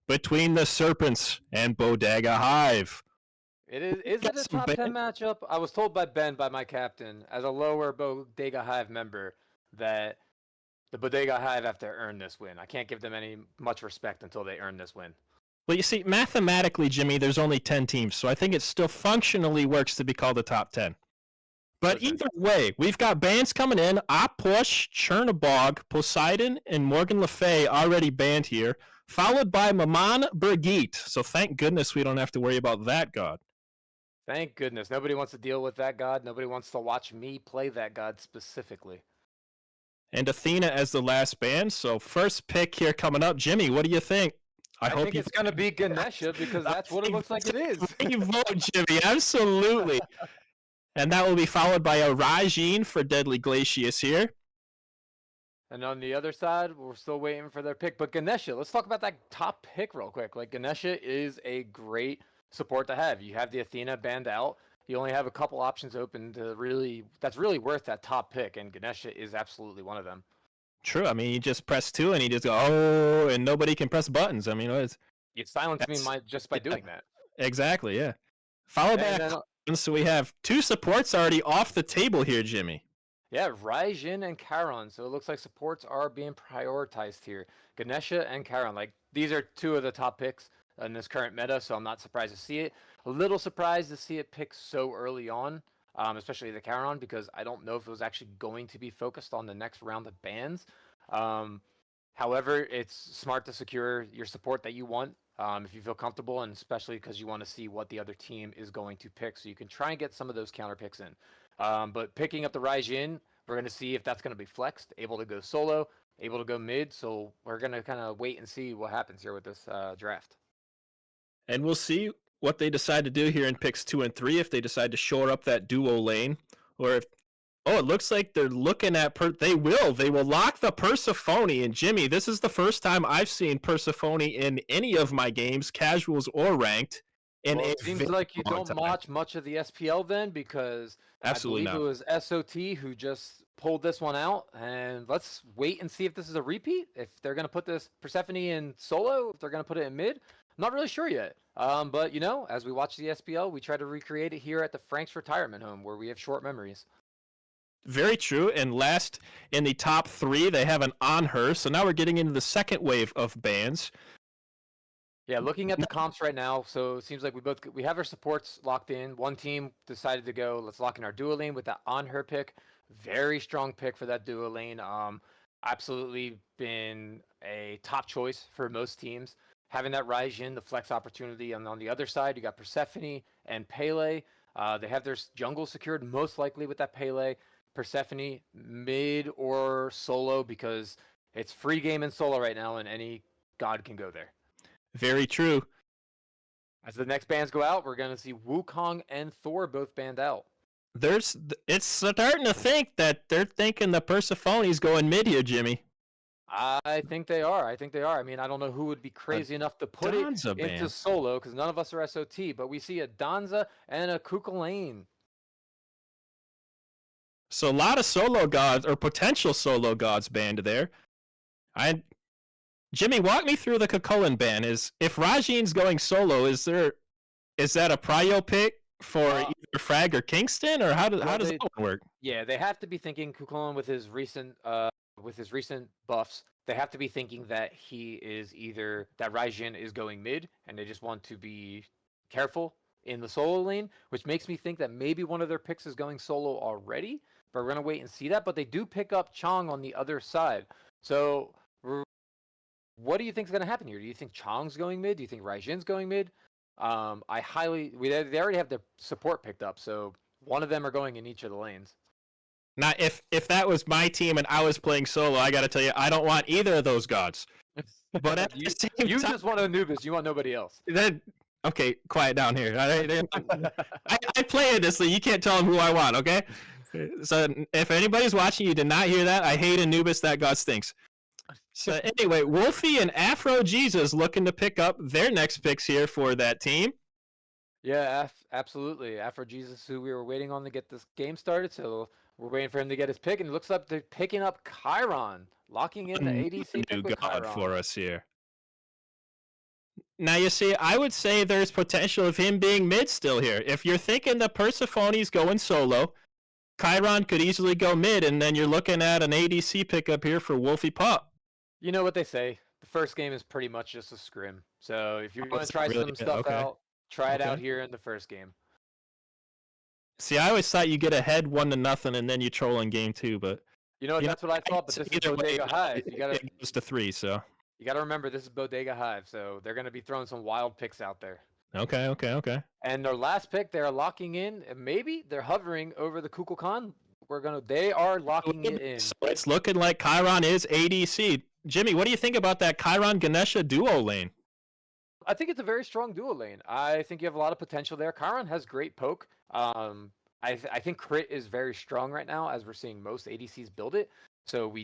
between the Serpents and Bodega Hive. It is. Is it a top 10 matchup? I was told by Ben, by my captain, as a lower Bodega Hive member, that the Bodega Hive have to earn this win. I can't give them any much respect until they earn this win. Well, you see, mathematically, Jimmy, there's only 10 teams, so I think it still functionally works to be called a top 10. But Listen. Either way, we've got bands coming in. Push, Chernabog, Poseidon, and Morgan Le Fay already banned here, followed by Maman Brigitte. So thank goodness we don't have to worry about that god. Thank goodness. Nobody wants to deal with that god. Nobody wants to watch me play that god specifically. And Athena as the last band. So first pick here coming up. Jimmy, what do you think? I think it's going to be Ganesha because that's what it looks like it is. You vote, Jimmy. Absolutely. And that will be followed by a Rajin for Deadly Glacius here. And on the other side, we're still waiting for their pick. But Ganesha, let's talk about that top pick real quick. Like, Ganesha is a great support to have. You have the Athena banned out. You only have a couple options open to that's really worth that top pick. And Ganesha is absolutely one of them. True. I mean, you just press 2 and you just go, oh, and nobody can press buttons. I mean, you silence me just by doing that. Exactly, yeah. Follow back. So we have 2 supports already off the table here, Jimmy. Yeah, Raijin and Charon. So it looks like supports are being prioritized here. Ganesha and Charon. Like, these are 2 of the top picks in this current meta, so I'm not surprised to see it. A little surprised to see it picked so early on, especially the Charon, because I don't know if it was actually going to be focused on the next round of bans. However, it's smart to secure your support that you want if you feel comfortable, and especially because you want to see what the other team is going to pick, so you can try and get some of those counter picks in. But picking up the Raijin, we're going to see if that's going to be flexed, able to go solo, able to go mid, so we're going to kind of wait and see what happens here with this draft. And we'll see what they decide to do here in picks 2 and 3, if they decide to shore up that duo lane, or if it looks like they're looking at they will lock the Persephone. And Jimmy, this is the first time I've seen Persephone in any of my games, casuals or ranked. It seems like you don't watch much of the SPL then, because absolutely I believe it was SOT who just pulled this one out. And let's wait and see if this is a repeat. If they're going to put this Persephone in solo, if they're going to put it in mid, I'm not really sure yet. But, as we watch the SPL, we try to recreate it here at the Frank's retirement home, where we have short memories. Very true. And last in the top 3, they have an On Her. So now we're getting into the second wave of bans. Yeah, looking at the comps right now, so it seems like we have our supports locked in. One team decided to go, let's lock in our duo lane with that On Her pick. Very strong pick for that duo lane. Absolutely been a top choice for most teams. Having that Raijin, the flex opportunity, and on the other side, you got Persephone and Pele. They have their jungle secured, most likely with that Pele. Persephone mid or solo, because it's free game in solo right now, and any god can go there. Very true. As the next bands go out, we're going to see Wukong and Thor both banned out. It's starting to think that they're thinking the Persephone's going mid here, Jimmy. I think they are. I mean, I don't know who would be crazy enough to put it into solo, because none of us are SOT, but we see a Danza and a Kukulane. So a lot of solo gods, or potential solo gods, banned there. Jimmy, walk me through the Kukulane ban. If Rajin's going solo, is that a prio pick for either Frag or Kingston, or how does that work? Yeah, they have to be thinking Kukulane with his recent buffs. They have to be thinking that he is either that Rajin is going mid, and they just want to be careful in the solo lane, which makes me think that maybe one of their picks is going solo already. But we're gonna wait and see that. But they do pick up Chong on the other side. So what do you think is going to happen here? Do you think Chong's going mid? Do you think Raijin's going mid? They already have their support picked up, so one of them are going in each of the lanes. Now, if that was my team and I was playing solo, I got to tell you, I don't want either of those gods. But at you just want Anubis. You want nobody else. Okay, quiet down here. I play in this league. You can't tell them who I want, okay? So if anybody's watching, you did not hear that. I hate Anubis. That god stinks. So anyway, Wolfie and Afro Jesus looking to pick up their next picks here for that team. Yeah, absolutely. Afro Jesus, who we were waiting on to get this game started, so we're waiting for him to get his pick, and it looks like they're picking up Chiron, locking in the ADC pick with god Chiron for us here. Now you see, I would say there's potential of him being mid still here. If you're thinking the Persephone's going solo, Chiron could easily go mid, and then you're looking at an ADC pickup here for Wolfie Pop. You know what they say. The first game is pretty much just a scrim. So if you Oh, want to it's try not really some good. stuff Okay. out, try it out Okay. here in the first game. See, I always thought you get ahead 1-0 and then you troll in game 2, but You know what? That's what I thought. But this is either way, Bodega Hive. it goes to 3. So You gotta remember this is Bodega Hive, so they're gonna be throwing some wild picks out there. okay. And their last pick, they're locking in. And maybe they're hovering over the Kukulkan. They are locking it in. So it's looking like Chiron is ADC. Jimmy, what do you think about that Chiron Ganesha duo lane? I think it's a very strong duo lane. I think you have a lot of potential there. Chiron has great poke. I think crit is very strong right now, as we're seeing most ADCs build it. So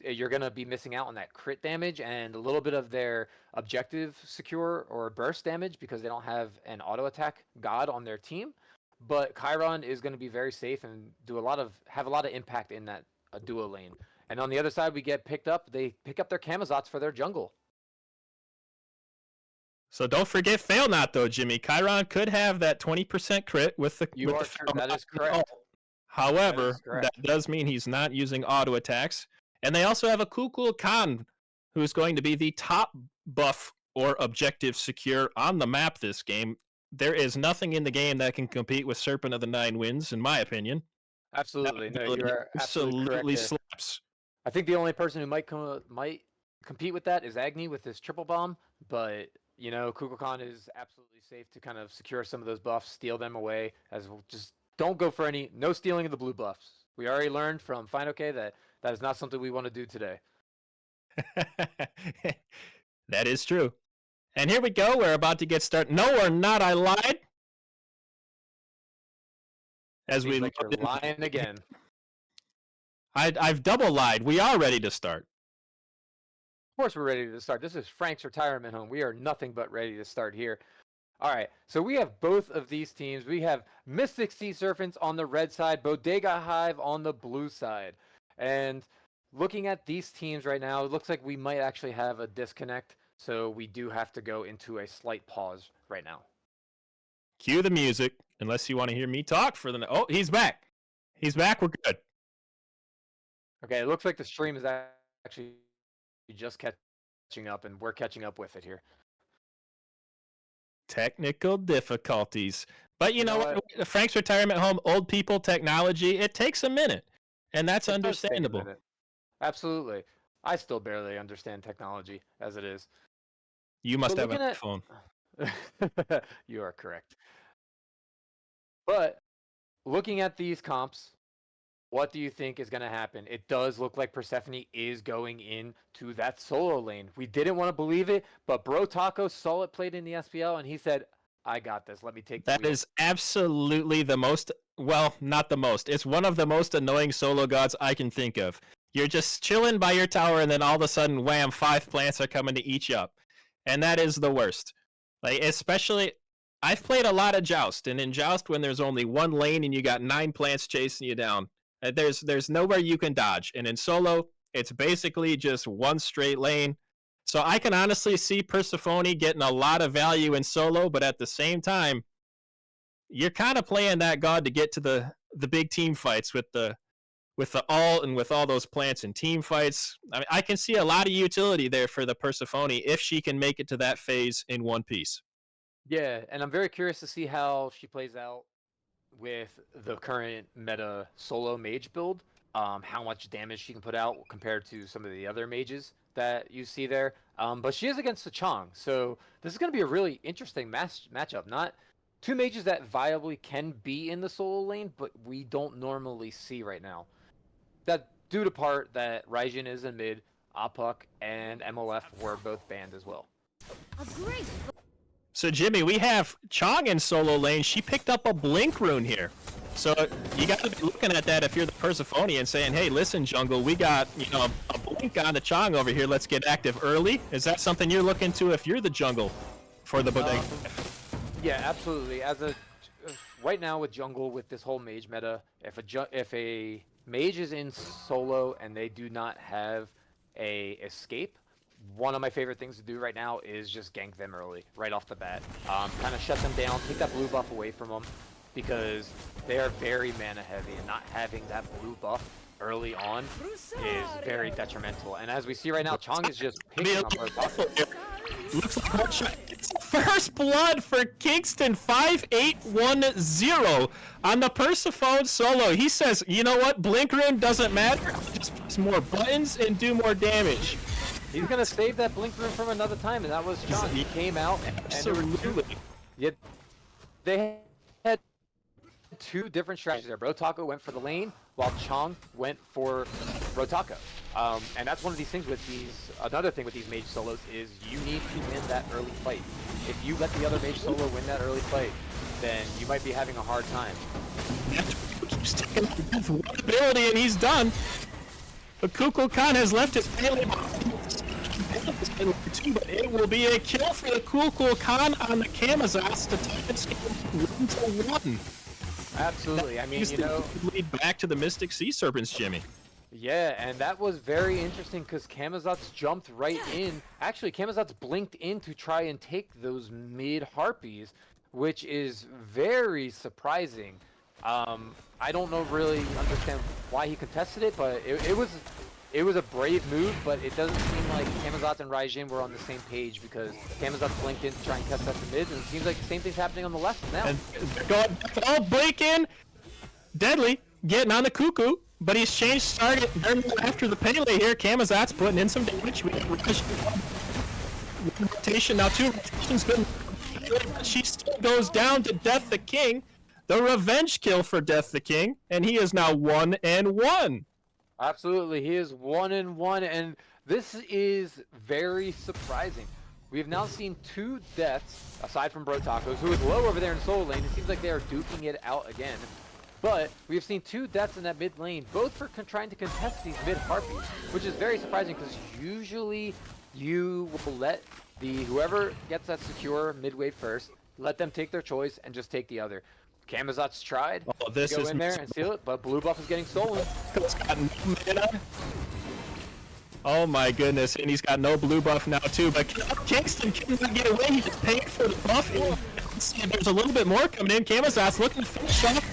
you're gonna be missing out on that crit damage and a little bit of their objective secure or burst damage because they don't have an auto attack god on their team. But Chiron is going to be very safe and have a lot of impact in that duo lane. And on the other side, they pick up their Camazots for their jungle. So don't forget Fail Not, though, Jimmy. Chiron could have that 20% crit with the. That is correct. However, that does mean he's not using auto attacks. And they also have a Kukulkan, who's going to be the top buff or objective secure on the map this game. There is nothing in the game that can compete with Serpent of the 9 Winds, in my opinion. Absolutely. No, you are absolutely slaps. I think the only person who might compete with that is Agni with his triple bomb, but Kukulkan is absolutely safe to kind of secure some of those buffs, steal them away, just don't go for no stealing of the blue buffs. We already learned from FineOK that is not something we want to do today. That is true. And here we go. We're about to get started. No, we're not. I lied. You're lying again. I've double lied. We are ready to start. Of course we're ready to start. This is Frank's retirement home. We are nothing but ready to start here. All right, so we have both of these teams. We have Mystic Sea Serpents on the red side, Bodega Hive on the blue side. And looking at these teams right now, it looks like we might actually have a disconnect. So we do have to go into a slight pause right now. Cue the music, unless you want to hear me talk for the... Oh, he's back. He's back. We're good. Okay, it looks like the stream is actually just catching up, and we're catching up with it here. Technical difficulties. But you know what? Frank's retirement home, old people, technology, it takes a minute. And that's understandable. Absolutely. I still barely understand technology as it is. You must have an iPhone. You are correct. But looking at these comps, what do you think is going to happen? It does look like Persephone is going into that solo lane. We didn't want to believe it, but Bro Taco saw it played in the SPL, and he said, I got this. Let me take that. That is absolutely the most, well, not the most. It's one of the most annoying solo gods I can think of. You're just chilling by your tower, and then all of a sudden, wham, 5 plants are coming to eat you up. And that is the worst. Like, especially, I've played a lot of Joust, and in Joust, when there's only one lane and you got 9 plants chasing you down, there's nowhere you can dodge. And in solo, it's basically just one straight lane. So I can honestly see Persephone getting a lot of value in solo, but at the same time, you're kind of playing that god to get to the big team fights with the ult and with all those plants and team fights. I mean, I can see a lot of utility there for the Persephone if she can make it to that phase in one piece. Yeah, and I'm very curious to see how she plays out with the current meta solo mage build, how much damage she can put out compared to some of the other mages that you see there. But she is against the Chong, so this is going to be a really interesting matchup. Not two mages that viably can be in the solo lane, but we don't normally see right now. That due to part that Raijin is in mid, Apuk and MLF were both banned as well. So Jimmy, we have Chong in solo lane. She picked up a blink rune here. So you got to be looking at that if you're the Persephone and saying, hey, listen, jungle, we got a blink on the Chong over here. Let's get active early. Is that something you're looking to if you're the jungle for the Bodega? Yeah, absolutely. Right now with jungle, with this whole mage meta, if a mage is in solo and they do not have a escape, one of my favorite things to do right now is just gank them early, right off the bat. Kind of shut them down, take that blue buff away from them, because they are very mana heavy, and not having that blue buff early on is very detrimental. And as we see right now, Chong is just picking up our buff. Looks like one shot. It's first blood for Kingston, 5810 on the Persephone solo. He says, you know what, Blink Rune doesn't matter, just press more buttons and do more damage. He's going to save that Blink Rune from another time, and that was Chong. He came out, and they had two different strategies there. Brotaco went for the lane, while Chong went for Brotaco. And that's one of these things with these, another thing with these mage solos is you need to win that early fight. If you let the other mage solo win that early fight, then you might be having a hard time. Keeps taking one ability and he's done. But Kukulkan has left his melee behind. But it will be a kill for the Kukulkan on the Kamazats to take this game 1-1. Absolutely. I mean, you know, lead back to the Mystic Sea Serpents, Jimmy. Yeah, and that was very interesting because Kamazats jumped right in. Actually, Kamazats blinked in to try and take those mid harpies, which is very surprising. I don't really understand why he contested it, but it was a brave move. But it doesn't seem like Kamazats and Raijin were on the same page, because Kamazats blinked in to try and test out the mids, and it seems like the same thing's happening on the left now. And they're going blink in. Deadly getting on the Cuckoo. But he's changed target after the Pele here. Kamazat's putting in some damage. We have one rotation now, two rotations. She still goes down to Death the King. The revenge kill for Death the King, and he is now 1-1. Absolutely, he is 1-1, and this is very surprising. We have now seen two deaths aside from Brotaco's, who is low over there in solo lane. It seems like they are duking it out again. But we've seen two deaths in that mid lane, both for trying to contest these mid harpies, which is very surprising because usually you will let whoever gets that secure mid wave first, let them take their choice and just take the other. Kamazats tried to go in there and steal it, but blue buff is getting stolen. Oh my goodness, and he's got no blue buff now too, but Kingston cannot get away. He just paid for the buff. And there's a little bit more coming in. Kamazats looking to finish off.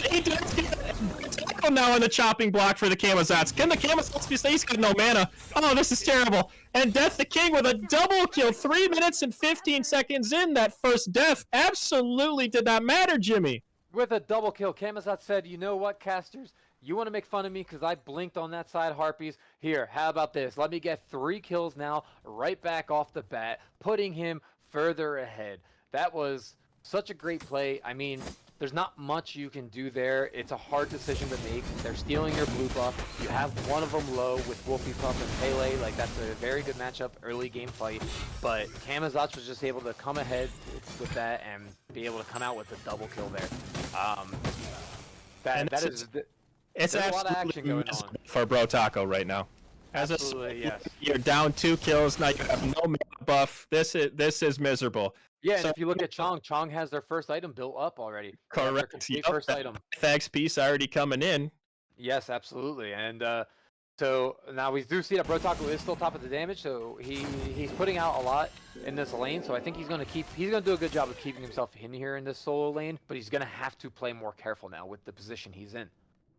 He does get a tackle now on the chopping block for the Kamazats. Can the Kamazats be saved? He's got no mana. Oh, this is terrible. And Death the King with a double kill. 3 minutes and 15 seconds in. That first death absolutely did not matter, Jimmy. With a double kill, Kamazats said, you know what, casters? You want to make fun of me because I blinked on that side harpies? Here, how about this? Let me get 3 kills now, right back off the bat, putting him further ahead. That was such a great play. I mean, there's not much you can do there. It's a hard decision to make. They're stealing your blue buff. You have one of them low with Wolfie Pup and Pele. Like, that's a very good matchup, early game fight. But Kamazats was just able to come ahead with that and be able to come out with a double kill there. It's a lot of action going on for Brotaco right now. Absolutely, yes. You're down 2 kills now. You have no mana buff. This is miserable. Yeah, and if you look at Chong has their first item built up already. Correct. Yep, first item. Thanks piece already coming in. Yes, absolutely. And so now we do see that Brotaco is still top of the damage, so he's putting out a lot in this lane. So I think he's gonna do a good job of keeping himself in here in this solo lane, but he's gonna have to play more careful now with the position he's in.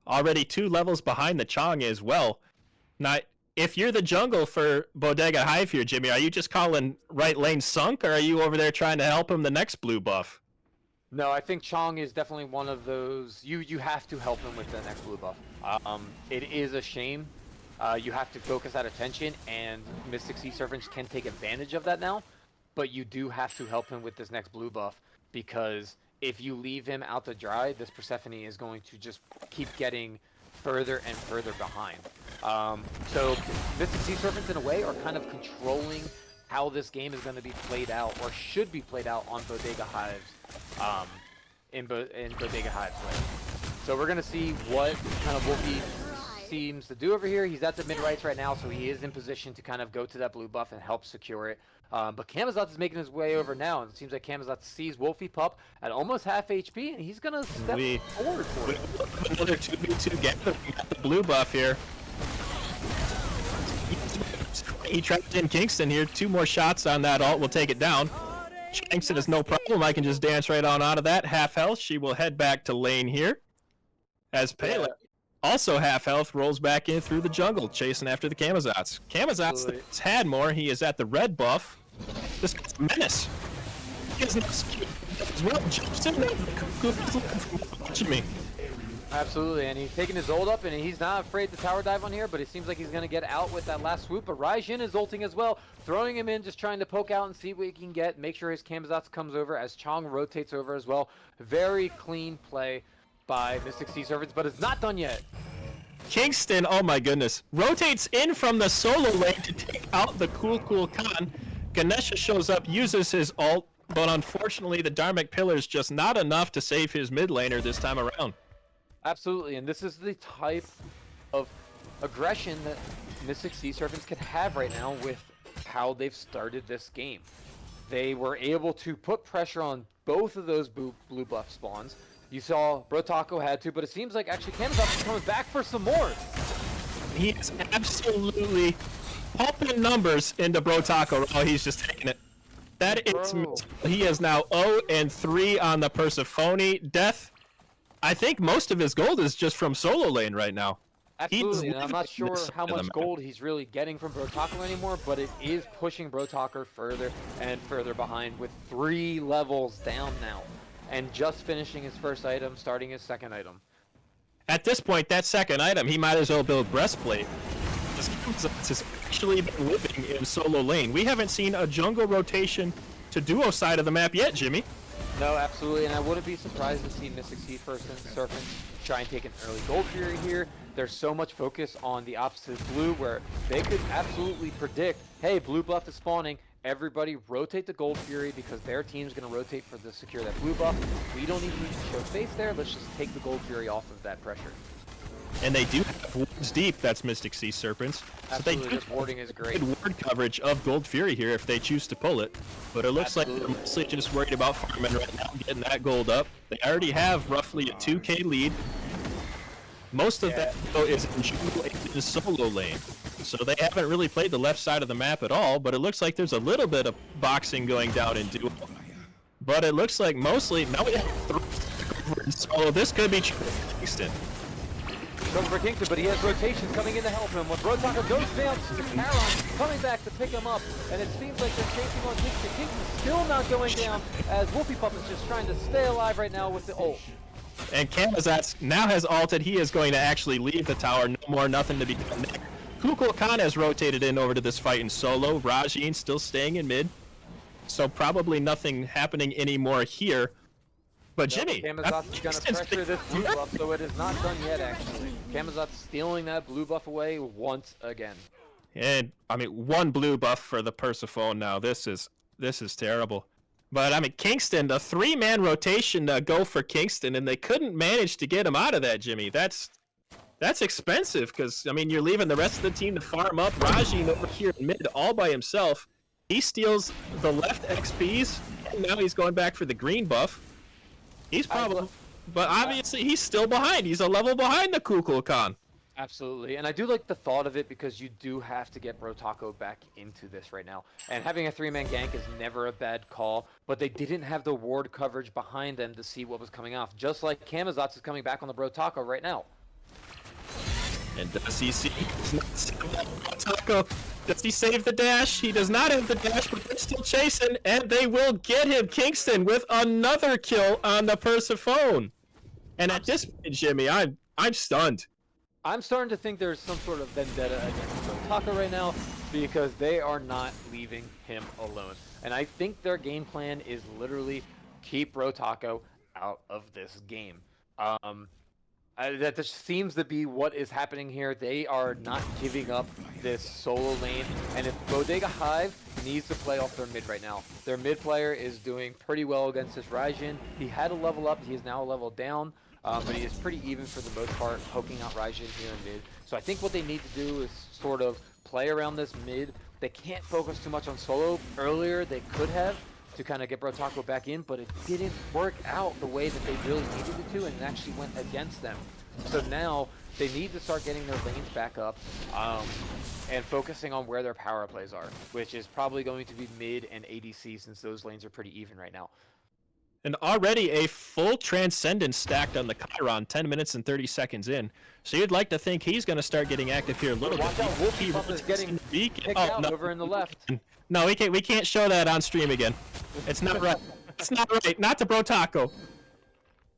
Already 2 levels behind the Chong as well. Now, if you're the jungle for Bodega Hive here, Jimmy, are you just calling right lane sunk, or are you over there trying to help him the next blue buff? No, I think Chong is definitely one of those. You have to help him with the next blue buff. It is a shame. You have to focus that attention, and Mystic Sea Serpents can take advantage of that now. But you do have to help him with this next blue buff, because if you leave him out to dry, this Persephone is going to just keep getting further and further behind. So Mystic Sea Serpents in a way are kind of controlling how this game is going to be played out, or should be played out on Bodega Hive's in Bodega Hive's way. So we're going to see what kind of Wolfie seems to do over here. He's at the mid rights right now, so he is in position to kind of go to that blue buff and help secure it. But Kamazats is making his way over now, and it seems like Kamazats sees Wolfie Pup at almost half HP, and he's going to step forward for it. Another 2v2 together. We got the blue buff here. He trapped in Kingston here. 2 more shots on that ult will take it down. Kingston is no problem. I can just dance right on out of that. Half health. She will head back to lane here. As Pele, also half health, rolls back in through the jungle, chasing after the Camazotz. Camazotz had more. He is at the red buff. This guy's a menace. He is not secure as well. Jumps in from watching me. Absolutely, and he's taking his ult up, and he's not afraid to tower dive on here, but it seems like he's going to get out with that last swoop. But Raijin is ulting as well, throwing him in, just trying to poke out and see what he can get, make sure his Camazotz comes over as Chong rotates over as well. Very clean play by Mystic Sea Serpents, but it's not done yet. Kingston, oh my goodness, rotates in from the solo lane to take out the Cool Khan. Ganesha shows up, uses his ult, but unfortunately the Dharmic Pillar is just not enough to save his mid laner this time around. Absolutely, and this is the type of aggression that Mystic Sea Serpents can have right now with how they've started this game. They were able to put pressure on both of those blue buff spawns. You saw Brotaco had to, but it seems like actually Camazotz is coming back for some more. He is absolutely pumping numbers into Brotaco. Oh, he's just taking it. That is, he is now 0-3 on the Persephone. Death. I think most of his gold is just from solo lane right now. Absolutely, and I'm not sure how much gold he's really getting from Brotaco anymore, but it is pushing Brotaco further and further behind with 3 levels down now. And just finishing his first item, starting his second item. At this point, that second item, he might as well build Breastplate. This has actually been living in solo lane. We haven't seen a jungle rotation to duo side of the map yet, Jimmy. No, absolutely, and I wouldn't be surprised to see Mystic Sea Serpents try and take an early Gold Fury here. There's so much focus on the opposite blue where they could absolutely predict, hey, blue buff is spawning, everybody rotate the Gold Fury because their team's going to rotate for the secure that blue buff. We don't even need to show face there, let's just take the Gold Fury off of that pressure. And they do have wards deep, that's Mystic Sea Serpents. Absolutely, so they this warding is great. Good ward coverage of Gold Fury here if they choose to pull it. But it looks like they're mostly just worried about farming right now, getting that gold up. They already have roughly a 2k lead. Most of that, though, is in jungle and in solo lane. So they haven't really played the left side of the map at all, but it looks like there's a little bit of boxing going down in duo. But it looks like mostly, now we have 3 over in solo. This could be true for Kingston. Going for Kingston, but he has rotations coming in to help him. When Brotaco goes down to Caron, coming back to pick him up, and it seems like they're chasing on Kingston. Kingston's still not going down, as Wolfie Pup is just trying to stay alive right now with the ult. And Camazotz now has ulted. He is going to actually leave the tower. No more, nothing to be done there. Kukul Khan has rotated in over to this fight in solo. Raijin still staying in mid. So probably nothing happening anymore here. But Jimmy, Camazotz is going to pressure this blue buff, so it is not done yet, actually. Camazotz stealing that blue buff away once again. And, I mean, 1 blue buff for the Persephone now. This is terrible. But, I mean, Kingston, the 3-man rotation go for Kingston, and they couldn't manage to get him out of that, Jimmy. That's expensive, because, I mean, you're leaving the rest of the team to farm up. Raijin over here in mid all by himself. He steals the left XPs, and now he's going back for the green buff. He's probably, but obviously he's still behind. He's a level behind the Kukul Khan. Absolutely, and I do like the thought of it because you do have to get Brotaco back into this right now. And having a 3-man gank is never a bad call, but they didn't have the ward coverage behind them to see what was coming off. Just like Camazotz is coming back on the Brotaco right now. And does he see Brotaco? Does he save the dash? He does not have the dash, but they're still chasing, and they will get him. Kingston with another kill on the Persephone. And at this point, Jimmy, I'm stunned. I'm starting to think there's some sort of vendetta against Brotaco right now because they are not leaving him alone. And I think their game plan is literally keep Brotaco out of this game. That just seems to be what is happening here. They are not giving up this solo lane, and if Bodega Hive needs to play off their mid right now. Their mid player is doing pretty well against this Raijin. He had a level up, he is now a level down, but he is pretty even for the most part, poking out Raijin here in mid. So I think what they need to do is sort of play around this mid. They can't focus too much on solo. Earlier they could have, to kind of get Brotaco back in, but it didn't work out the way that they really needed it to, and it actually went against them. So now they need to start getting their lanes back up and focusing on where their power plays are, which is probably going to be mid and ADC since those lanes are pretty even right now. And already a full Transcendence stacked on the Chiron, 10 minutes and 30 seconds in. So you'd like to think he's going to start getting active here a little Watch bit. out, Wolfie Pup is getting picked out over in the left. No, we can't show that on stream again. It's not right. It's not right. Not to Bro Taco.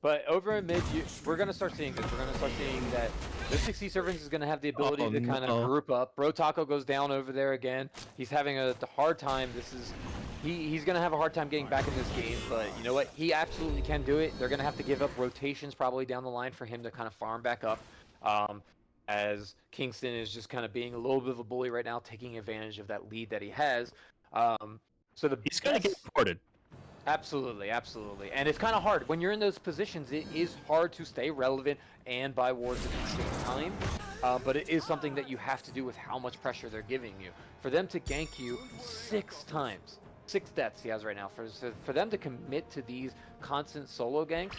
But over in mid, we're going to start seeing this. We're going to start seeing that Mystic Sea Serpents is going to have the ability to kind of group up. Bro Taco goes down over there again. He's having a hard time. He's going to have a hard time getting back in this game, but you know what? He absolutely can do it. They're going to have to give up rotations probably down the line for him to kind of farm back up. As Kingston is just kind of being a little bit of a bully right now, taking advantage of that lead that he has. He's going to get reported. Absolutely, absolutely. And it's kind of hard. When you're in those positions, it is hard to stay relevant and buy wards at the same time. But it is something that you have to do with how much pressure they're giving you. For them to gank you 6 times, 6 deaths he has right now, for them to commit to these constant solo ganks,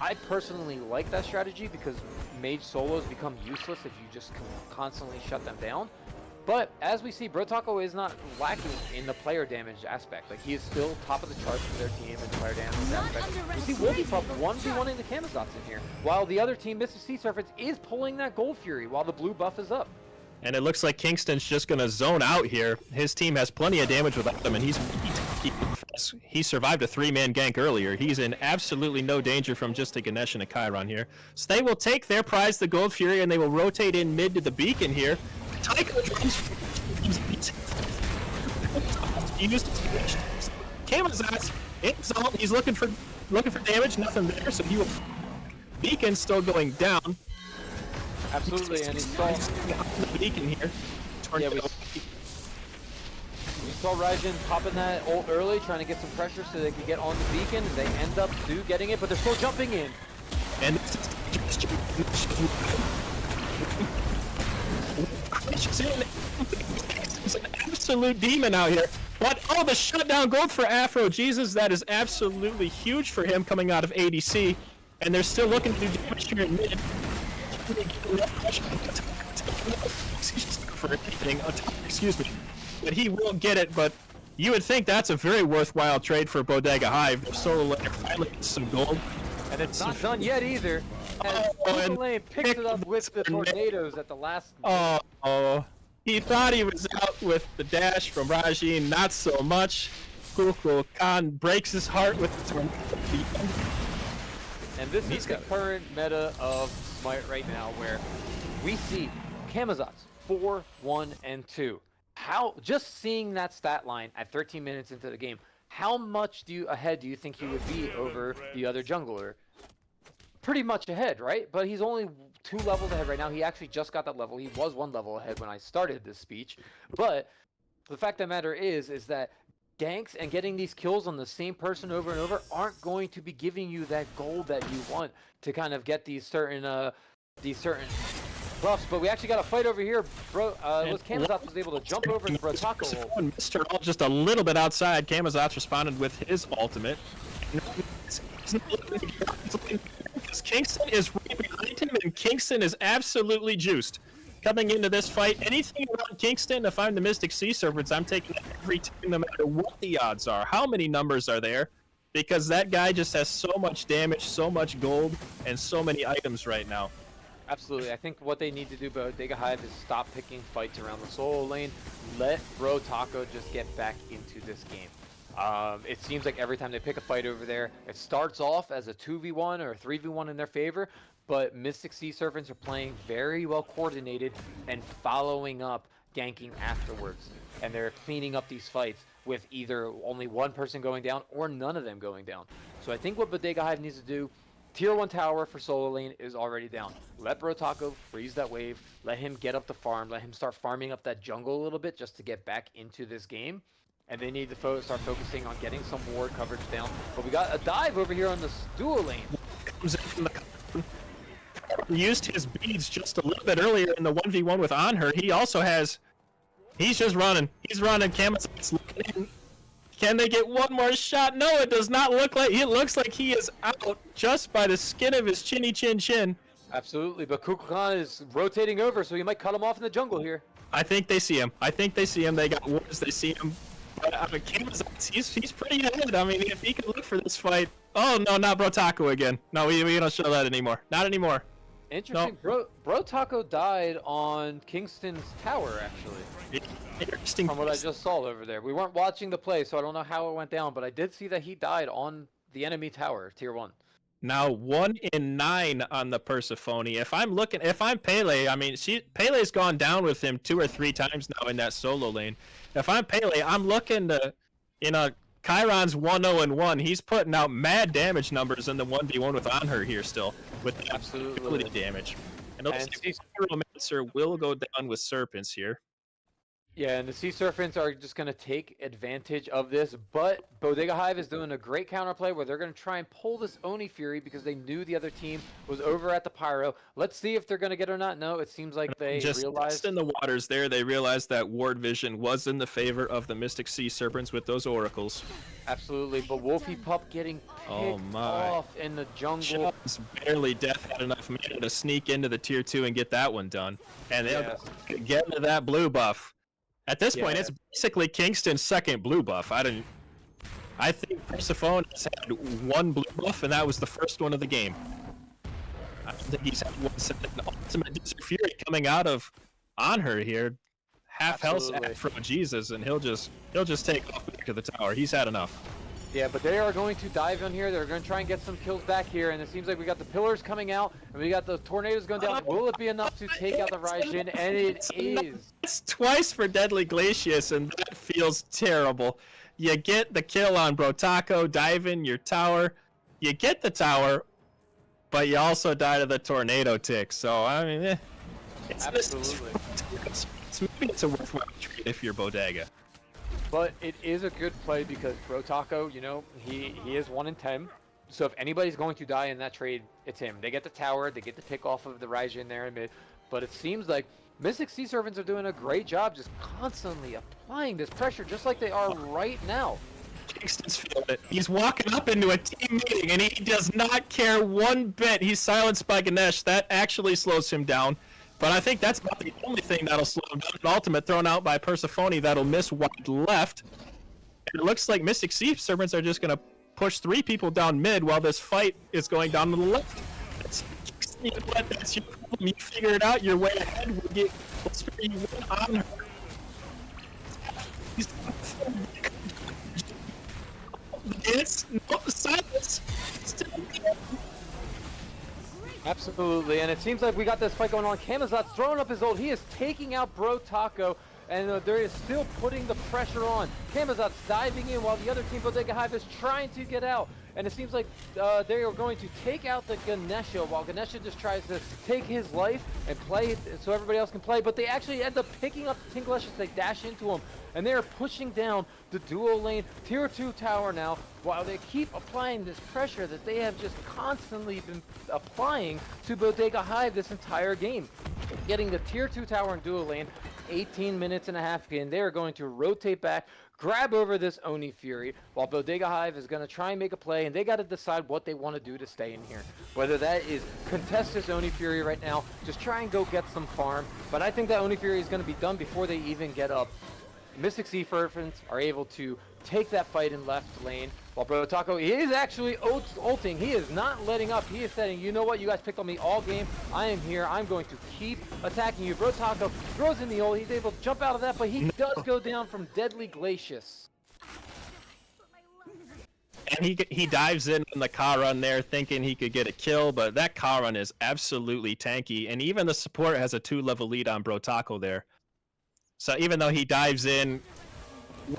I personally like that strategy because mage solos become useless if you just constantly shut them down. But as we see, Bro Taco is not lacking in the player damage aspect. Like, he is still top of the charts for their team in player damage aspect. We see Wolfie Pup 1v1ing the Camazotz in here, while the other team, Mr. Sea Serpents, is pulling that Gold Fury while the blue buff is up. And it looks like Kingston's just going to zone out here. His team has plenty of damage without them, and he survived a 3-man gank earlier. He's in absolutely no danger from just a Ganesh and a Chiron here. So they will take their prize, the Gold Fury, and they will rotate in mid to the beacon here. Tycho drums used Camazotz insult. He's looking for damage, nothing there, so he will. Beacon still going down. Absolutely, and he saw the beacon here. Yeah, we saw Raijin popping that ult early, trying to get some pressure so they could get on the beacon, and they end up getting it, but they're still jumping in. And it's an absolute demon out here. But oh, the shutdown gold for Afro. Jesus, that is absolutely huge for him coming out of ADC. And they're still looking to do damage here in mid. For anything, excuse me. But he will get it, but you would think that's a very worthwhile trade for Bodega Hive. Their solo laner finally gets some gold. And it's not done yet either. And Lane picks it up with the tornadoes at the last. He thought he was out with the dash from Rajin, not so much. Kukul Khan breaks his heart with the tornado. And this is the current meta of Smite right now, where we see Camazotz 4, 1, and 2. How, just seeing that stat line at 13 minutes into the game, how much ahead do you think he would be over the other jungler? Pretty much ahead, right? But he's only 2 levels ahead right now. He actually just got that level. He was 1 level ahead when I started this speech. But the fact of the matter is that ganks and getting these kills on the same person over and over aren't going to be giving you that gold that you want to kind of get these certain buffs. But we actually got a fight over here. Camazotz was able to jump over to Bro Taco. Mr. All just a little bit outside. Camazotz responded with his ultimate. Kingston is right behind him, and Kingston is absolutely juiced. Coming into this fight, anything around Kingston, if I'm the Mystic Sea Serpents, I'm taking it every time, no matter what the odds are. How many numbers are there? Because that guy just has so much damage, so much gold, and so many items right now. Absolutely. I think what they need to do, Bodega Hive, is stop picking fights around the solo lane. Let Bro Taco just get back into this game. It seems like every time they pick a fight over there, it starts off as a 2v1 or a 3v1 in their favor, but Mystic Sea Serpents are playing very well coordinated and following up ganking afterwards. And they're cleaning up these fights with either only one person going down or none of them going down. So I think what Bodega Hive needs to do, Tier 1 tower for solo lane is already down. Let Bro Taco freeze that wave, let him get up the farm, let him start farming up that jungle a little bit just to get back into this game. And they need to start focusing on getting some ward coverage down. But we got a dive over here on the dual lane. Used his beads just a little bit earlier in the 1v1 with On Her. He also has... He's just running. He's running. Camazotz looking in. Can they get one more shot? No, it does not look like... It looks like he is out just by the skin of his chinny chin chin. Absolutely, but Kukulkan is rotating over, so he might cut him off in the jungle here. I think they see him. They got wards. They see him. But he's pretty ahead. I mean, if he can look for this fight. Oh no, not Brotaku again. No, we don't show that anymore. Not anymore. Interesting. Bro Taco died on Kingston's tower, actually. Interesting. From what I just saw over there. We weren't watching the play, so I don't know how it went down, but I did see that he died on the enemy tower, tier 1. Now 1 in 9 on the Persephone. If I'm Pele, I mean, Pele's gone down with him 2 or 3 times now in that solo lane. If I'm Pele, I'm looking to, Chiron's 1-0-1. He's putting out mad damage numbers in the 1v1 with Anhur here still, with that ability damage. And it looks like Pyromancer will go down with Serpents here. Yeah, and the Sea Serpents are just going to take advantage of this, but Bodega Hive is doing a great counterplay where they're going to try and pull this Oni Fury because they knew the other team was over at the Pyro. Let's see if they're going to get or not. No, it seems like they just realized... in the waters there, they realized that ward vision was in the favor of the Mystic Sea Serpents with those oracles. Absolutely, but Wolfie Pup getting picked off in the jungle. Just barely Death had enough mana to sneak into the tier 2 and get that one done. And they'll get into that blue buff. At this point, it's basically Kingston's second blue buff. I think Persephone has had 1 blue buff, and that was the first one of the game. I don't think he's had one since an ultimate Desert Fury coming out of Anhur here. Half health Afro Jesus, and he'll just take off back to the tower. He's had enough. Yeah, but they are going to dive in here. They're going to try and get some kills back here, and it seems like we got the pillars coming out, and we got the tornadoes going down. Will it be enough to take out the Raijin? And it is. It's twice for Deadly Glacius, and that feels terrible. You get the kill on Brotaco, dive in your tower. You get the tower, but you also die to the tornado tick. So, I mean, absolutely. Maybe it's a worthwhile trade if you're Bodega. But it is a good play because Brotaco, he is 1 in 10. So if anybody's going to die in that trade, it's him. They get the tower, they get the pick off of the Raijin there in mid. But it seems like Mystic Sea Servants are doing a great job just constantly applying this pressure just like they are right now. Kingston's feeling it. He's walking up into a team meeting and he does not care one bit. He's silenced by Ganesh. That actually slows him down. But I think that's about the only thing that'll slow him down. An ultimate thrown out by Persephone that'll miss wide left. And it looks like Mystic Sea Serpents are just going to push 3 people down mid while this fight is going down to the left. That's your problem. You figure it out. You're way ahead. We'll spare you one on her. It's no silence. Absolutely, and it seems like we got this fight going on. Kamazot's throwing up his ult. He is taking out Bro Taco, and there is still putting the pressure on. Kamazot's diving in while the other team, Bodega Hive, is trying to get out. And it seems like they are going to take out the Ganesha while Ganesha just tries to take his life and play it so everybody else can play. But they actually end up picking up the Tinklesh as they dash into him. And they are pushing down the duo lane tier 2 tower now while they keep applying this pressure that they have just constantly been applying to Bodega Hive this entire game. Getting the tier 2 tower and duo lane 18 minutes and a half in. They are going to rotate back, grab over this Oni Fury, while Bodega Hive is going to try and make a play, and they got to decide what they want to do to stay in here. Whether that is contest this Oni Fury right now, just try and go get some farm, but I think that Oni Fury is going to be done before they even get up. Mystic Sea Serpents are able to take that fight in left lane, while Bro Taco is actually ulting. He is not letting up. He is saying, you know what, you guys picked on me all game. I am here. I'm going to keep attacking you. Bro Taco throws in the ult. He's able to jump out of that, but he does go down from Deadly Glacius. And he dives in on the car run there thinking he could get a kill, but that car run is absolutely tanky, and even the support has a 2-level lead on Bro Taco there. So even though he dives in,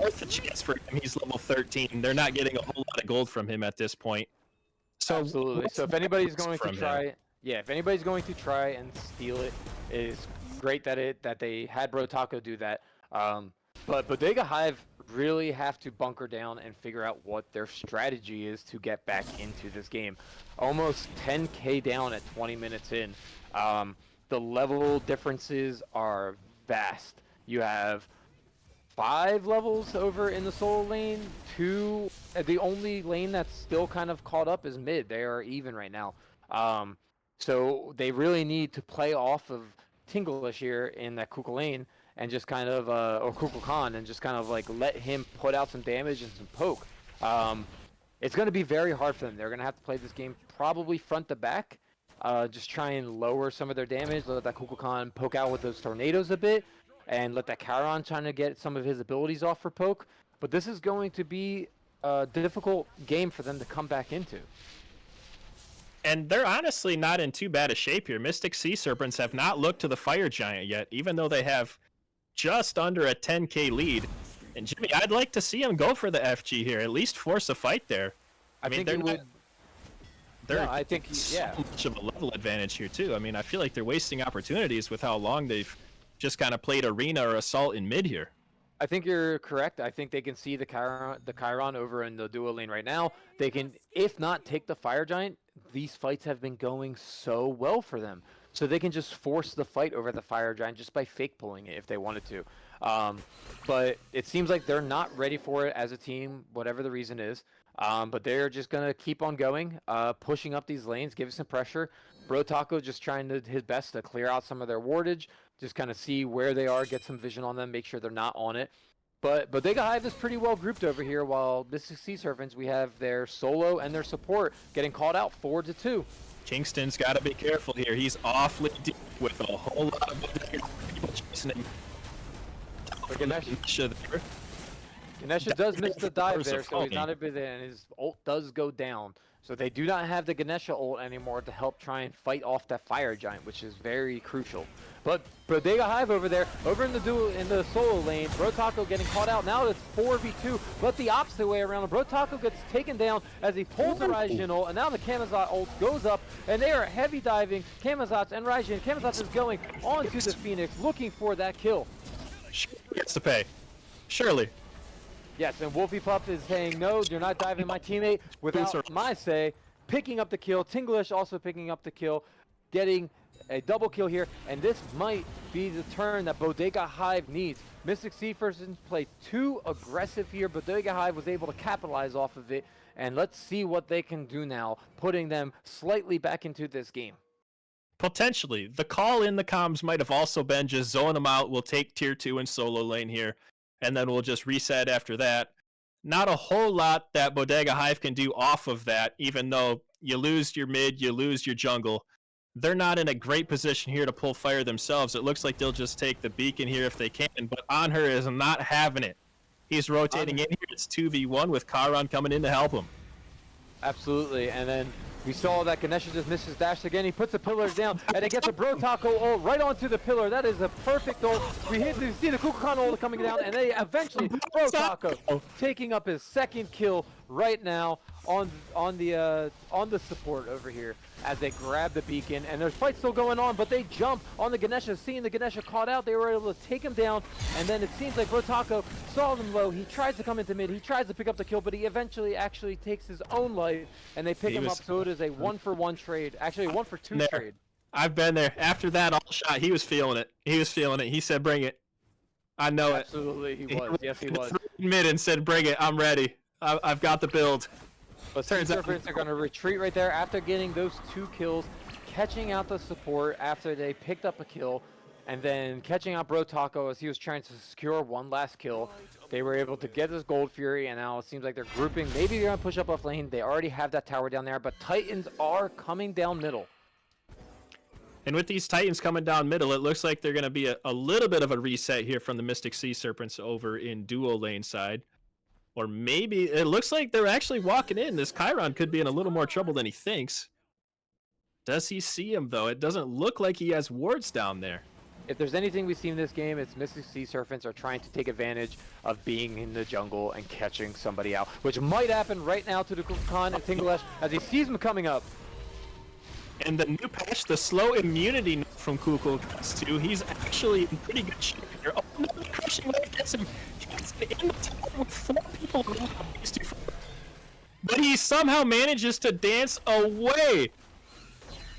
worth the chance for him. He's level 13. They're not getting a whole lot of gold from him at this point. So absolutely. So if anybody's going to try, if anybody's going to try and steal it, it is great that they had Bro Taco do that. But Bodega Hive really have to bunker down and figure out what their strategy is to get back into this game. Almost 10k down at 20 minutes in. The level differences are vast. You have 5 levels over in the solo lane, 2. The only lane that's still kind of caught up is mid. They are even right now. So they really need to play off of Tinglish here in that Kukul lane and just kind of, or Kukul Khan, and just kind of like let him put out some damage and some poke. It's going to be very hard for them. They're going to have to play this game probably front to back, just try and lower some of their damage, let that Kukul Khan poke out with those tornadoes a bit, and let that Charon trying to get some of his abilities off for poke. But this is going to be a difficult game for them to come back into. And they're honestly not in too bad a shape here. Mystic Sea Serpents have not looked to the Fire Giant yet, even though they have just under a 10k lead. And Jimmy, I'd like to see them go for the FG here, at least force a fight there. I mean, think it would. They're I think so much of a level advantage here too. I mean, I feel like they're wasting opportunities with how long they've just kind of played arena or assault in mid here. I think you're correct. I think they can see the Chiron over in the duo lane right now. They can, if not take the Fire Giant, these fights have been going so well for them. So they can just force the fight over the Fire Giant just by fake pulling it if they wanted to. But it seems like they're not ready for it as a team, whatever the reason is. But they're just going to keep on going, pushing up these lanes, giving some pressure. Bro Taco just trying his best to clear out some of their wardage, just kind of see where they are, get some vision on them, make sure they're not on it. But Bodega Hive is pretty well grouped over here, while Mystic Sea Serpents, we have their solo and their support getting called out 4-2. Kingston's got to be careful here. He's awfully deep with a whole lot of people chasing him. Ganesha does miss the dive there, so he's not a bit, and his ult does go down. So they do not have the Ganesha ult anymore to help try and fight off that Fire Giant, which is very crucial. But Bodega Hive over there, over in the solo lane, Bro Taco getting caught out. Now it's 4v2, but the opposite way around. Bro Taco gets taken down as he pulls the Raijin ult, and now the Kamazat ult goes up, and they are heavy diving Kamazats and Raijin. Kamazats is going onto the Phoenix, looking for that kill. Gets to pay. Surely. Yes, and Wolfie Puff is saying, no, you're not diving my teammate without my say. Picking up the kill. Tinglish also picking up the kill. Getting a double kill here. And this might be the turn that Bodega Hive needs. Mystic Sea Serpents played too aggressive here. Bodega Hive was able to capitalize off of it. And let's see what they can do now, putting them slightly back into this game. Potentially. The call in the comms might have also been just zone them out. We'll take tier 2 and solo lane here, and then we'll just reset after that. Not a whole lot that Bodega Hive can do off of that, even though you lose your mid, you lose your jungle. They're not in a great position here to pull fire themselves. It looks like they'll just take the beacon here if they can, but Anher is not having it. He's rotating in here. It's 2v1 with Charon coming in to help him. Absolutely, and then we saw that Ganesha just missed his dash again. He puts the pillar down, and it gets a Bro Taco ult right onto the pillar. That is a perfect ult. We see the Kukul Khan ult coming down, and they eventually, Bro Taco taking up his second kill right now on the support over here as they grab the beacon. And there's fight still going on, but they jump on the Ganesha. Seeing the Ganesha caught out, they were able to take him down, and then it seems like Bro Taco saw them low. He tries to come into mid. He tries to pick up the kill, but he eventually actually takes his own life, and they pick him up, so it is a 1-for-1 trade. Actually, a 1-for-2 trade. I've been there. After that all shot, he was feeling it. He said, bring it. I know Absolutely, he was. Yes, he was. Mid and said, bring it. I'm ready. I've got the build. But Serpents are going to retreat right there after getting those 2 kills, catching out the support after they picked up a kill, and then catching out Bro Taco as he was trying to secure one last kill. They were able to get this Gold Fury, and now it seems like they're grouping. Maybe they're going to push up off lane. They already have that tower down there, but Titans are coming down middle. And with these Titans coming down middle, it looks like they're going to be a little bit of a reset here from the Mystic Sea Serpents over in duo lane side. Or maybe it looks like they're actually walking in. This Chiron could be in a little more trouble than he thinks. Does he see him, though? It doesn't look like he has wards down there. If there's anything we see in this game, it's Mystic Sea Serpents are trying to take advantage of being in the jungle and catching somebody out, which might happen right now to the Kukul Khan and Tinglish as he sees him coming up. And the new patch, the slow immunity from Kukul too, he's actually in pretty good shape here. Oh no, the crushing wave gets him. He's in the tower with 4 people around him. But he somehow manages to dance away.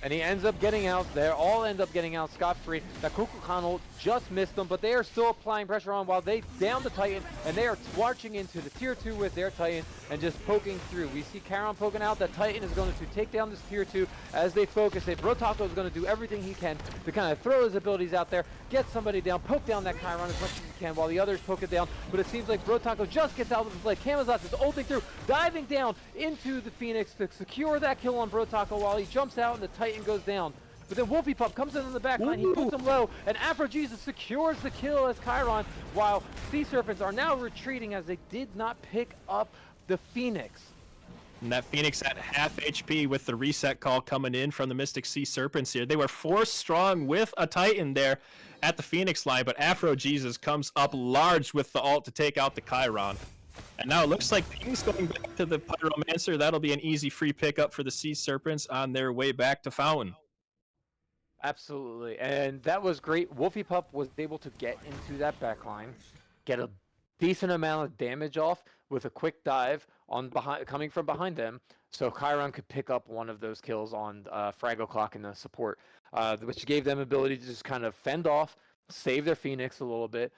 and he ends up getting out. They all end up getting out scot-free. That Kukulkan ult just missed them, but they are still applying pressure on while they down the Titan, and they are marching into the tier 2 with their Titan and just poking through. We see Charon poking out. That Titan is going to take down this tier 2 as they focus it. Brotaco is going to do everything he can to kind of throw his abilities out there, get somebody down, poke down that Chiron as much as he can while the others poke it down, but it seems like Brotaco just gets out of the play. Camazotz is ulting through, diving down into the Phoenix to secure that kill on Brotaco while he jumps out and the Titan goes down. But then Wolfie Pup comes in on the back line, he puts him low, and Afro Jesus secures the kill as Chiron, while Sea Serpents are now retreating as they did not pick up the Phoenix. And that Phoenix at half HP with the reset call coming in from the Mystic Sea Serpents here. They were 4 strong with a Titan there at the Phoenix line, but Afro Jesus comes up large with the ult to take out the Chiron. And now it looks like Ping's going back to the Pyromancer. That'll be an easy free pickup for the Sea Serpents on their way back to Fountain. Absolutely, and that was great. Wolfie Pup was able to get into that backline, get a decent amount of damage off with a quick dive on coming from behind them, so Chiron could pick up one of those kills on Fraggle Clock and the support, which gave them ability to just kind of fend off, save their Phoenix a little bit.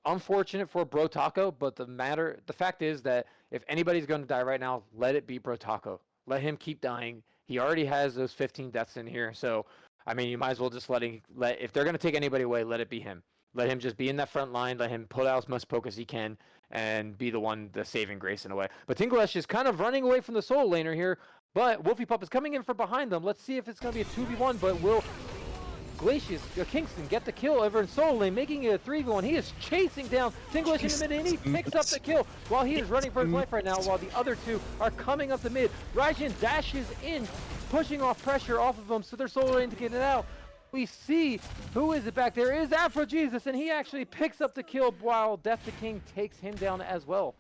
Unfortunate for Brotaco, but the fact is that if anybody's going to die right now, let it be Brotaco. Let him keep dying. He already has those 15 deaths in here, so I mean, you might as well just if they're going to take anybody away, let it be him. Let him just be in that front line. Let him put out as much poke as he can and be the saving grace in a way. But Tinglesh is kind of running away from the solo laner here, but Wolfie Pup is coming in from behind them. Let's see if it's going to be a 2v1, but will Kingston get the kill over in solo lane, making it a 3v1. He is chasing down Tinglesh in the mid, and he picks up the kill while he is running for his life right now, while the other two are coming up the mid. Raijin dashes in, pushing off pressure off of them so they're solo lane to get it out. We see, who is it back there? It is Afro Jesus, and he actually picks up the kill while Death the King takes him down as well.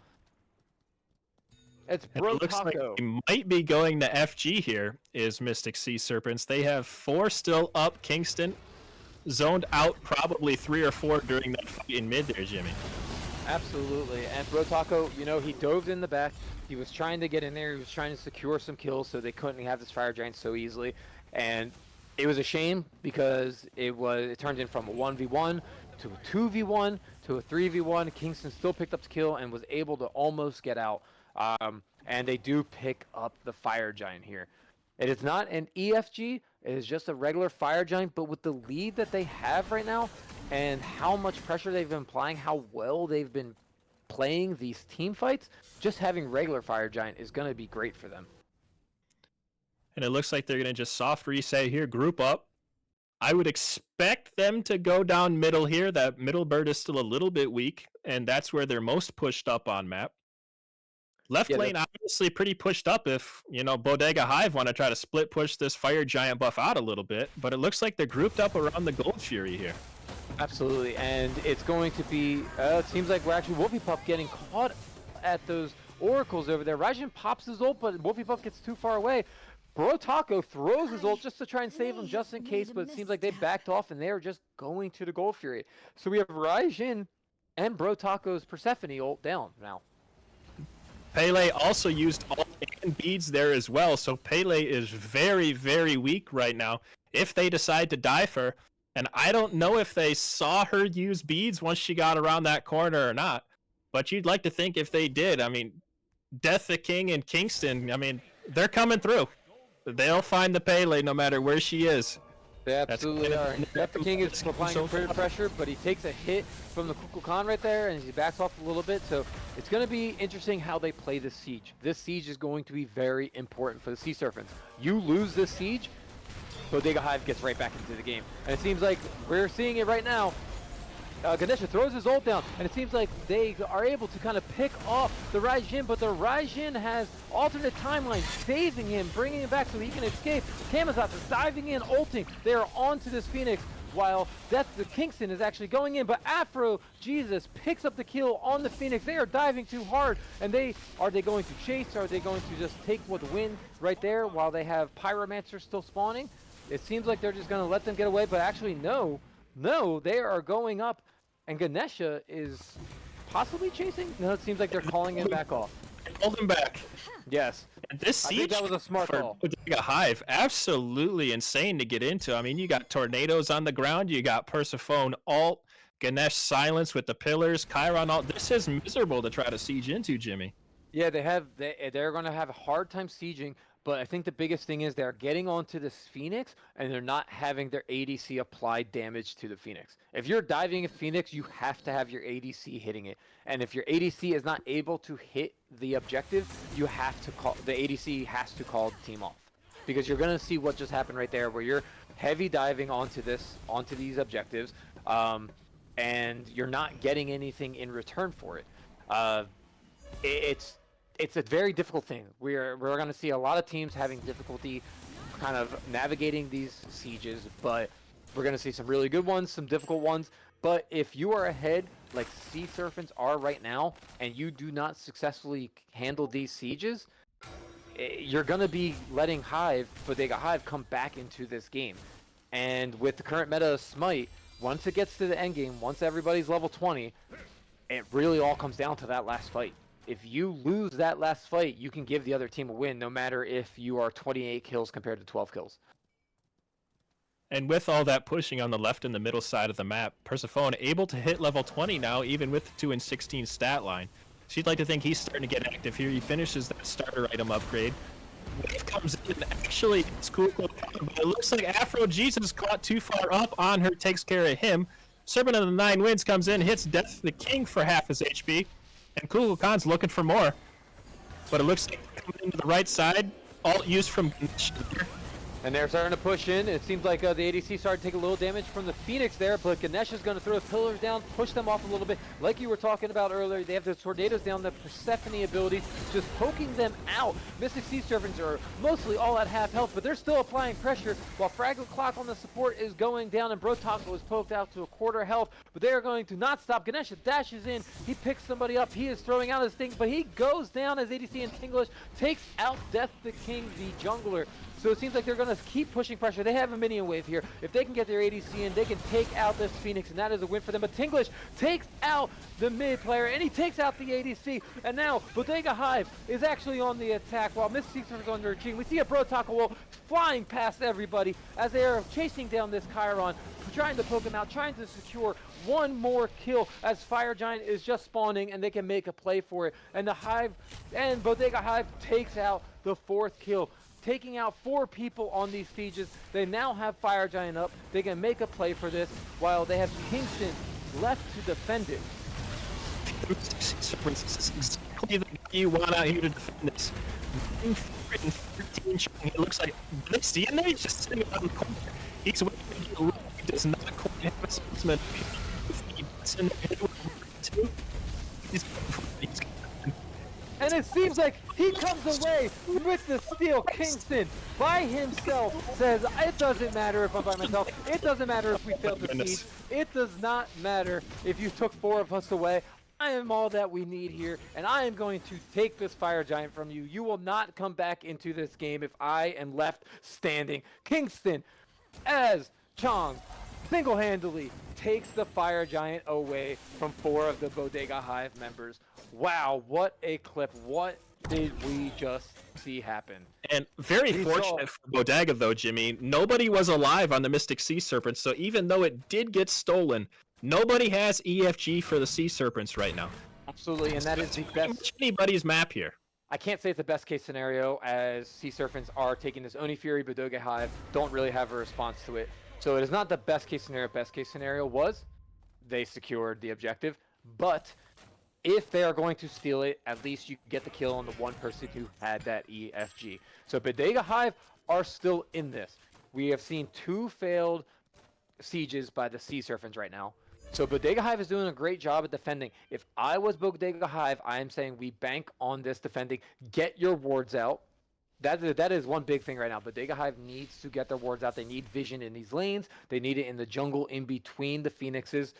It's Brotaco. It looks like he might be going to FG here, is Mystic Sea Serpents. They have 4 still up. Kingston zoned out probably 3 or 4 during that fight in mid there, Jimmy. Absolutely, and Brotaco, you know, he dove in the back. He was trying to get in there. He was trying to secure some kills so they couldn't have this Fire Giant so easily. And it was a shame because it turned in from a 1v1 to a 2v1 to a 3v1. Kingston still picked up the kill and was able to almost get out. And they do pick up the Fire Giant here. It is not an EFG. It is just a regular Fire Giant, but with the lead that they have right now and how much pressure they've been applying, how well they've been playing these team fights, just having regular Fire Giant is going to be great for them. And it looks like they're going to just soft reset here, group up. I would expect them to go down middle here. That middle bird is still a little bit weak, and that's where they're most pushed up on map. Left lane, obviously pretty pushed up if, you know, Bodega Hive want to try to split push this Fire Giant buff out a little bit, but it looks like they're grouped up around the Gold Fury here. Absolutely, and it's going to be, it seems like we're actually Wolfie Pup getting caught at those oracles over there. Raijin pops his ult, but Wolfie Pup gets too far away. Brotaco throws his ult just to try and save him just in case, but it seems like they backed off and they are just going to the Gold Fury. So we have Raijin and Brotaco's Persephone ult down now. Pele also used ult and beads there as well, so Pele is very, very weak right now if they decide to dive her. And I don't know if they saw her use beads once she got around that corner or not, but you'd like to think if they did. I mean, Death the King and Kingston, I mean, they're coming through. They'll find the Pele no matter where she is. They absolutely are. Death the King is applying pressure, but he takes a hit from the Kukulkan right there, and he backs off a little bit. So it's going to be interesting how they play this siege. This siege is going to be very important for the Sea Serpents. You lose this siege, Bodega Hive gets right back into the game. And it seems like we're seeing it right now. Ganesha throws his ult down, and it seems like they are able to kind of pick off the Raijin, but the Raijin has alternate timelines, saving him, bringing him back so he can escape. Camazotz is diving in, ulting. They are onto this Phoenix, while Death the Kingston is actually going in, but Afro Jesus picks up the kill on the Phoenix. They are diving too hard, and are they going to chase? Are they going to just take what the win right there while they have Pyromancer still spawning? It seems like they're just going to let them get away, but actually no, they are going up. And Ganesha is possibly chasing? No, it seems like they're calling him back off. Hold him back. Yes. And this I think siege that was a smart for call. Bodega Hive, absolutely insane to get into. I mean, you got tornadoes on the ground, you got Persephone alt, Ganesh silence with the pillars, Chiron alt. This is miserable to try to siege into, Jimmy. Yeah, they're going to have a hard time sieging, but I think the biggest thing is they're getting onto this Phoenix and they're not having their ADC apply damage to the Phoenix. If you're diving a Phoenix, you have to have your ADC hitting it. And if your ADC is not able to hit the objective, you have to call the ADC has to call the team off. Because you're going to see what just happened right there where you're heavy diving onto these objectives and you're not getting anything in return for it. It's a very difficult thing. We're going to see a lot of teams having difficulty kind of navigating these sieges, but we're going to see some really good ones, some difficult ones. But if you are ahead, like Sea Serpents are right now, and you do not successfully handle these sieges, you're going to be letting Bodega Hive come back into this game. And with the current meta of Smite, once it gets to the end game, once everybody's level 20, it really all comes down to that last fight. If you lose that last fight, you can give the other team a win, no matter if you are 28 kills compared to 12 kills. And with all that pushing on the left and the middle side of the map, Persephone able to hit level 20 now, even with the 2 and 16 stat line. She'd like to think he's starting to get active here. He finishes that starter item upgrade. Wave comes in and actually it's cool, but it looks like Afro Jesus caught too far up on her, takes care of him. Serpent of the 9 Winds comes in, hits Death the King for half his HP. And Kugel Khan's looking for more. But it looks like coming into the right side. Alt used from Ganesh. And they're starting to push in. It seems like the ADC started to take a little damage from the Phoenix there, but Ganesh is going to throw his pillars down, push them off a little bit. Like you were talking about earlier, they have the tornadoes down, the Persephone abilities, just poking them out. Mystic Sea Serpents are mostly all at half health, but they're still applying pressure, while Fragile Clock on the support is going down, and Brotaco is poked out to a quarter health, but they are going to not stop. Ganesh dashes in, he picks somebody up, he is throwing out his things, but he goes down as ADC and Tinglish takes out Death the King, the jungler. So it seems like they're going to keep pushing pressure. They have a minion wave here. If they can get their ADC in, they can take out this Phoenix, and that is a win for them. But Tinglish takes out the mid player, and he takes out the ADC. And now Bodega Hive is actually on the attack while Miss Caesar is on their team. We see a Brotaco Wolf flying past everybody as they are chasing down this Chiron, trying to poke him out, trying to secure one more kill as Fire Giant is just spawning, and they can make a play for it. And the Hive and Bodega Hive takes out the 4th kill, taking out 4 people on these sieges. They now have Fire Giant up. They can make a play for this while they have Kingston left to defend it. This is exactly the guy you want out here to defend this. 13 it looks like. Do they see him there? He's just sitting on the corner. He's waiting to get low. He does not quite have a specimen. He gets in there too. He's and it seems like he comes away with the steal. Kingston, by himself, says, it doesn't matter if I'm by myself. It doesn't matter if we fail to siege. It does not matter if you took 4 of us away. I am all that we need here, and I am going to take this Fire Giant from you. You will not come back into this game if I am left standing. Kingston, as Chong single-handedly takes the Fire Giant away from 4 of the Bodega Hive members. Wow, what a clip. What did we just see happen? And very fortunate for Bodega, though, Jimmy. Nobody was alive on the Mystic Sea Serpents, so even though it did get stolen, nobody has EFG for the Sea Serpents right now. Absolutely, and that is the best. Anybody's map here. I can't say it's the best case scenario, as Sea Serpents are taking this Oni Fury. Bodega Hive don't really have a response to it. So it is not the best case scenario. Best case scenario was they secured the objective, but if they are going to steal it, at least you get the kill on the one person who had that EFG. So Bodega Hive are still in this. We have seen 2 failed sieges by the Sea Serpents right now. So Bodega Hive is doing a great job at defending. If I was Bodega Hive, I am saying we bank on this defending. Get your wards out. That is one big thing right now. Bodega Hive needs to get their wards out. They need vision in these lanes. They need it in the jungle in between the Phoenixes.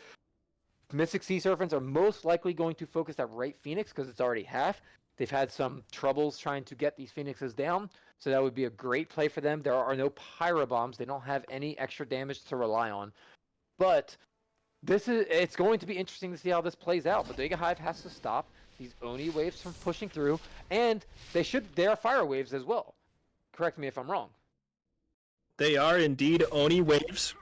Mystic Sea Serpents are most likely going to focus at right Phoenix because it's already half. They've had some troubles trying to get these Phoenixes down, so that would be a great play for them. There are no Pyro Bombs. They don't have any extra damage to rely on. But it's going to be interesting to see how this plays out. Bodega Hive has to stop these Oni waves from pushing through, and they are fire waves as well. Correct me if I'm wrong. They are indeed Oni waves.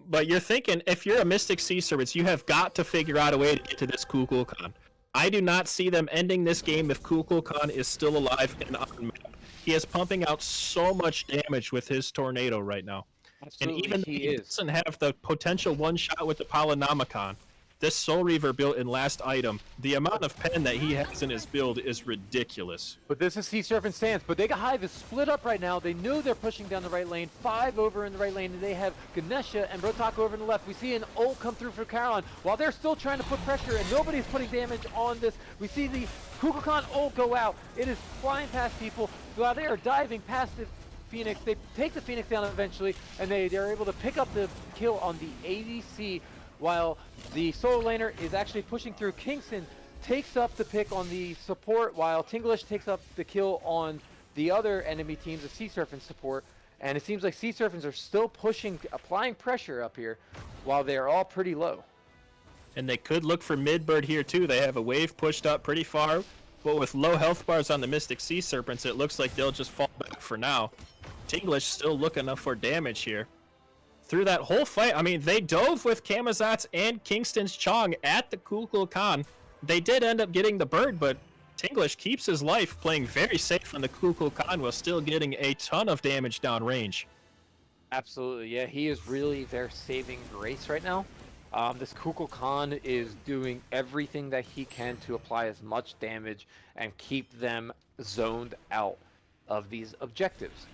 But you're thinking, if you're a Mystic Sea Serpents, you have got to figure out a way to get to this Kukulkan. I do not see them ending this game if Kukulkan is still alive and on map. He is pumping out so much damage with his tornado right now. Absolutely, And even though he is. doesn't have the potential one shot with the Polynomicon, this Soul Reaver built in last item, the amount of pen that he has in his build is ridiculous. But this is Sea Serpent stance. Bodega Hive is split up right now. They know they're pushing down the right lane. 5 over in the right lane, and they have Ganesha and Brotaku over in the left. We see an ult come through for Charon while they're still trying to put pressure, and nobody's putting damage on this. We see the Kukulkan ult go out. It is flying past people while they are diving past the Phoenix. They take the Phoenix down eventually, and they're able to pick up the kill on the ADC, while the solo laner is actually pushing through. Kingston takes up the pick on the support, while Tinglish takes up the kill on the other enemy teams of Sea Serpents support. And it seems like Sea Serpents are still pushing, applying pressure up here, while they're all pretty low. And they could look for mid-bird here too. They have a wave pushed up pretty far, but with low health bars on the Mystic Sea Serpents, it looks like they'll just fall back for now. Tinglish still looking up for damage here. Through that whole fight, I mean, they dove with Kamazot's and Kingston's Chong at the Kukulkan. They did end up getting the bird, but Tinglish keeps his life, playing very safe on the Kukulkan while still getting a ton of damage downrange. Absolutely, yeah, he is really their saving grace right now. This Kukulkan is doing everything that he can to apply as much damage and keep them zoned out of these objectives.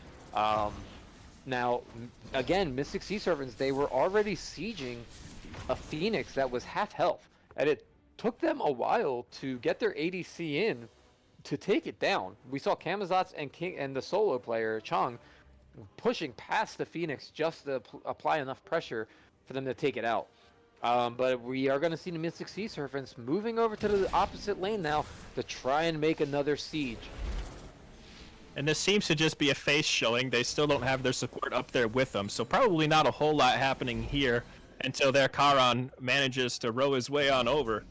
Now, again, Mystic Sea Serpents, they were already sieging a Phoenix that was half health, and it took them a while to get their ADC in to take it down. We saw Kamazot's and the solo player, Chong, pushing past the Phoenix just to apply enough pressure for them to take it out. But we are going to see the Mystic Sea Serpents moving over to the opposite lane now to try and make another siege. And this seems to just be a face showing. They still don't have their support up there with them, so probably not a whole lot happening here until their Charon manages to row his way on over.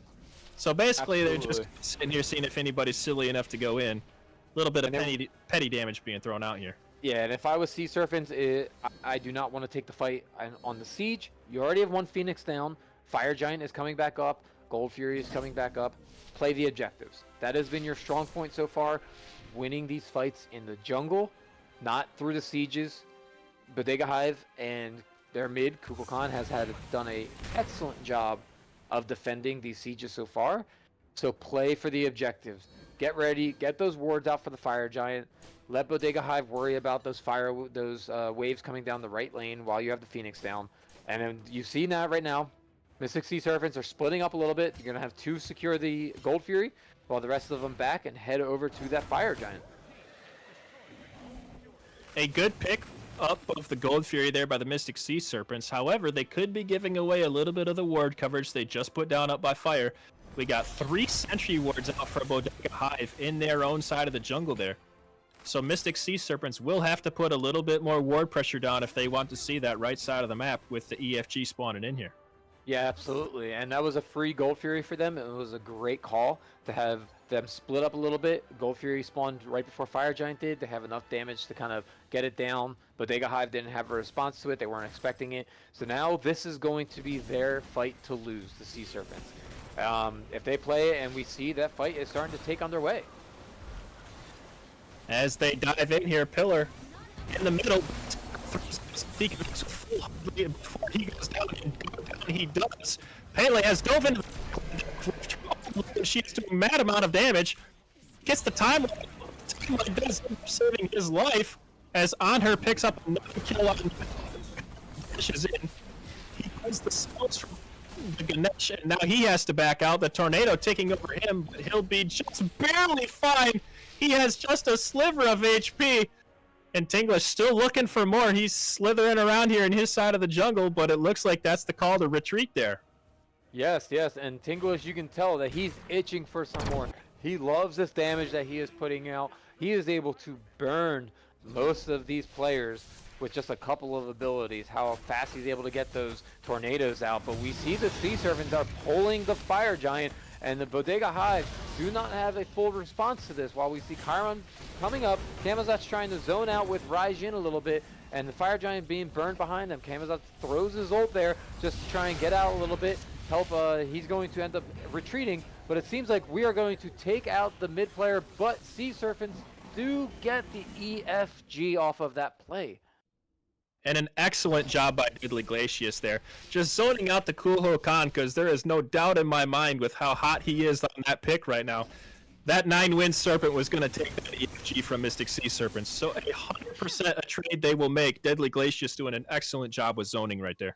So basically, They're just sitting here seeing if anybody's silly enough to go in. A little bit of petty damage being thrown out here. Yeah, and if I was Sea Serpents, I do not want to take the fight on the siege. You already have one Phoenix down. Fire Giant is coming back up. Gold Fury is coming back up. Play the objectives. That has been your strong point so far. Winning these fights in the jungle, not through the sieges. Bodega Hive and their mid, Kukulkan, has done an excellent job of defending these sieges so far. So play for the objectives. Get ready, get those wards out for the Fire Giant. Let Bodega Hive worry about those waves coming down the right lane while you have the Phoenix down. And then you see now right now, Mystic Sea Serpents are splitting up a little bit. You're going to have 2 secure the Gold Fury, while the rest of them back and head over to that Fire Giant. A good pick up of the Gold Fury there by the Mystic Sea Serpents. However, they could be giving away a little bit of the ward coverage they just put down up by fire. We got 3 sentry wards out for Bodega Hive in their own side of the jungle there. So Mystic Sea Serpents will have to put a little bit more ward pressure down if they want to see that right side of the map with the EFG spawning in here. Yeah, absolutely. And that was a free Gold Fury for them. It was a great call to have them split up a little bit. Gold Fury spawned right before Fire Giant did. They have enough damage to kind of get it down. Bodega Hive didn't have a response to it. They weren't expecting it. So now this is going to be their fight to lose, the Sea Serpents. If they play it and we see that fight is starting to take on their way. As they dive in here, Pillar in the middle. Before he goes down, and he does. Pele has dove into the she's doing mad amount of damage. Gets the time does saving his life as Anher picks up another kill on pushes in. He pulls the skills from the Ganesh, and now he has to back out. The tornado taking over him, but he'll be just barely fine. He has just a sliver of HP. And Tinglish still looking for more. He's slithering around here in his side of the jungle, but it looks like that's the call to retreat there. Yes, yes, and Tinglish, you can tell that he's itching for some more. He loves this damage that he is putting out. He is able to burn most of these players with just a couple of abilities, how fast he's able to get those tornadoes out. But we see the Sea Serpents are pulling the Fire Giant And the Bodega Hive do not have a full response to this. While we see Chiron coming up, Camazot's trying to zone out with Raijin a little bit, and the Fire Giant being burned behind them. Camazot throws his ult there just to try and get out a little bit. He's going to end up retreating, but it seems like we are going to take out the mid player, but Sea Serpents do get the EFG off of that play. And an excellent job by Diddly Glacius there. Just zoning out the Kuho Khan, because there is no doubt in my mind with how hot he is on that pick right now. That 9-win Serpent was going to take that EFG from Mystic Sea Serpents. So 100% a trade they will make. Deadly Glacius doing an excellent job with zoning right there.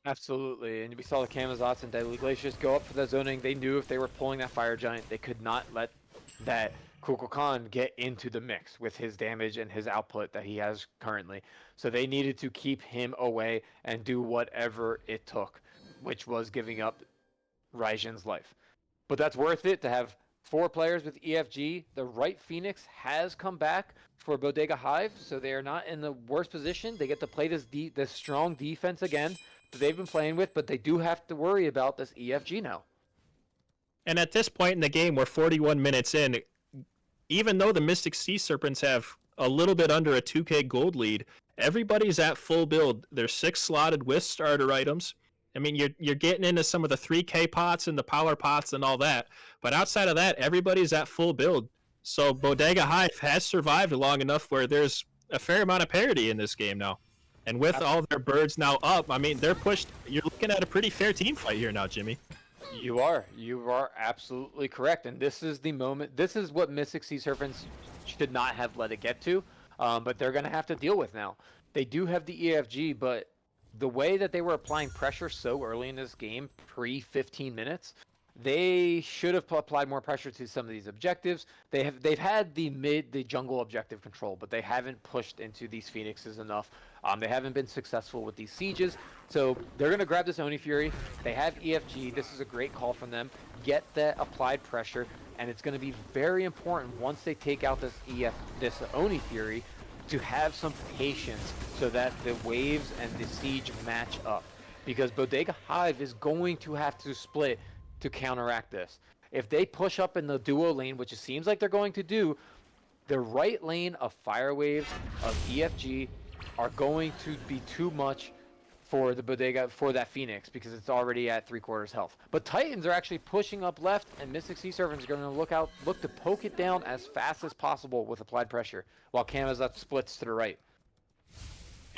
Absolutely, and we saw the Camazots and Deadly Glacius go up for that zoning. They knew if they were pulling that Fire Giant, they could not let that Kukulkan get into the mix with his damage and his output that he has currently. So they needed to keep him away and do whatever it took, which was giving up Raijin's life. But that's worth it to have 4 players with EFG. The right Phoenix has come back for Bodega Hive, so they are not in the worst position. They get to play this strong defense again that they've been playing with, but they do have to worry about this EFG now. And at this point in the game, we're 41 minutes in. Even though the Mystic Sea Serpents have a little bit under a 2k gold lead, everybody's at full build. There's 6 slotted with starter items. I mean, you're getting into some of the 3k pots and the power pots and all that. But outside of that, everybody's at full build. So Bodega Hive has survived long enough where there's a fair amount of parity in this game now. And with all their birds now up, I mean, they're pushed. You're looking at a pretty fair team fight here now, Jimmy. You are absolutely correct. And this is the moment. This is what Mystic Sea Serpents should not have let it get to. But they're going to have to deal with now. They do have the EFG, but the way that they were applying pressure so early in this game, pre-15 minutes, they should have applied more pressure to some of these objectives. They've had the jungle objective control, but they haven't pushed into these Phoenixes enough. They haven't been successful with these sieges, so they're going to grab this Oni Fury. They have EFG. This is a great call from them. Get that applied pressure, and it's going to be very important once they take out this Oni Fury to have some patience so that the waves and the siege match up, because Bodega Hive is going to have to split to counteract this. If they push up in the duo lane, which it seems like they're going to do, the right lane of Fire Waves, of EFG, are going to be too much for the Bodega, for that Phoenix, because it's already at 3/4 health. But Titans are actually pushing up left, and Mystic Sea Serpents are going to look to poke it down as fast as possible with applied pressure, while Camazot splits to the right.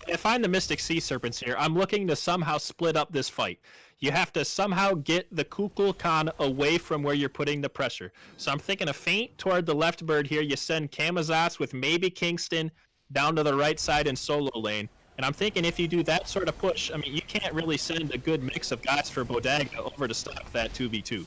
If I'm the Mystic Sea Serpents here, I'm looking to somehow split up this fight. You have to somehow get the Kukulkan away from where you're putting the pressure. So I'm thinking a feint toward the left bird here. You send Camazots with maybe Kingston down to the right side in solo lane. And I'm thinking if you do that sort of push, I mean, you can't really send a good mix of guys for Bodega over to stop that 2v2.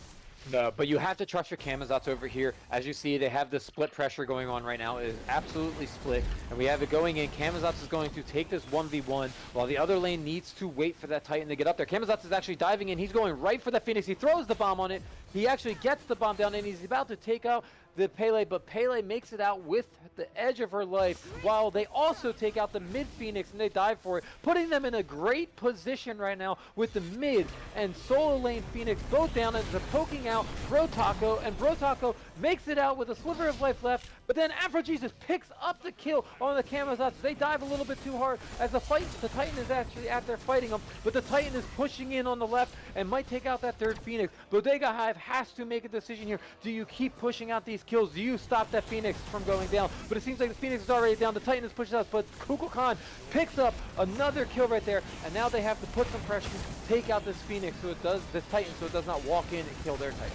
No, but you have to trust your Camazots over here. As you see, they have the split pressure going on right now. It is absolutely split, and we have it going in. Camazots is going to take this 1v1, while the other lane needs to wait for that Titan to get up there. Camazots is actually diving in. He's going right for the Phoenix. He throws the bomb on it. He actually gets the bomb down, and he's about to take out the Pele, but Pele makes it out with the edge of her life, while they also take out the mid Phoenix, and they dive for it, putting them in a great position right now with the mid and solo lane Phoenix both down as they're poking out Brotaco, and Brotaco makes it out with a sliver of life left, but then Afro-Jesus picks up the kill on the Camazots. They dive a little bit too hard as the Titan is actually out there fighting them, but the Titan is pushing in on the left and might take out that third Phoenix. Bodega Hive has to make a decision here. Do you keep pushing out these kills? Do you stop that Phoenix from going down? But it seems like the Phoenix is already down. The Titan is pushing out, but Kukulkan picks up another kill right there, and now they have to put some pressure to take out this Phoenix, this Titan, so it does not walk in and kill their Titan.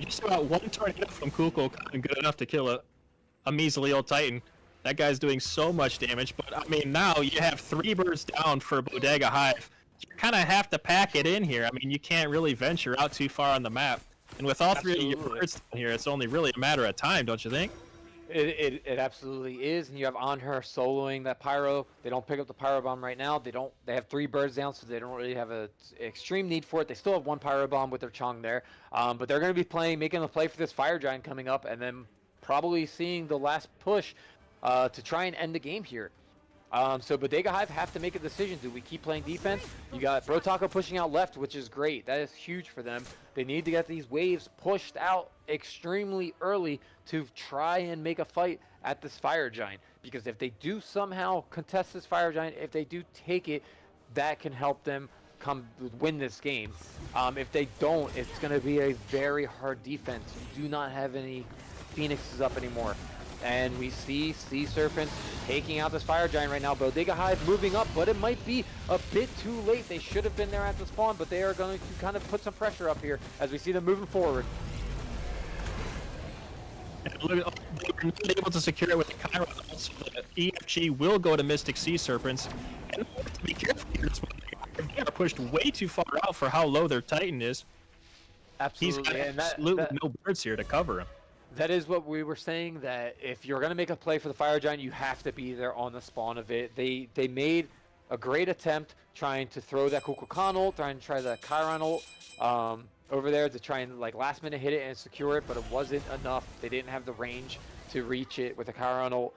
Just about one tornado from Kukulkan good enough to kill a measly old Titan. That guy's doing so much damage, but I mean, now you have 3 birds down for Bodega Hive. You kind of have to pack it in here. I mean, you can't really venture out too far on the map. And with all 3 of your birds down here, it's only really a matter of time, don't you think? It absolutely is, and you have on her soloing that pyro. They don't pick up the pyro bomb right now. They have 3 birds down, so they don't really have an extreme need for it. They still have 1 pyro bomb with their Chong there, but they're going to be making a play for this Fire Giant coming up, and then probably seeing the last push to try and end the game here. So Bodega Hive have to make a decision. Do we keep playing defense? You got Brotaco pushing out left, which is great. That is huge for them. They need to get these waves pushed out extremely early to try and make a fight at this Fire Giant. Because if they do somehow contest this Fire Giant, if they do take it, that can help them win this game. If they don't, it's going to be a very hard defense. You do not have any Phoenixes up anymore. And we see Sea Serpents taking out this Fire Giant right now. Bodega Hive moving up, but it might be a bit too late. They should have been there at the spawn, but they are going to kind of put some pressure up here as we see them moving forward. They were not able to secure it with the Chiron, so the EFG will go to Mystic Sea Serpents. And they have to be careful here. They are pushed way too far out for how low their Titan is. Absolutely. He's got absolutely no birds here to cover him. That is what we were saying, that if you're going to make a play for the Fire Giant, you have to be there on the spawn of it. They made a great attempt trying to throw that Kukulkan ult, trying to try the Chiron ult over there to try and like last minute hit it and secure it, but it wasn't enough. They didn't have the range to reach it with the Chiron ult.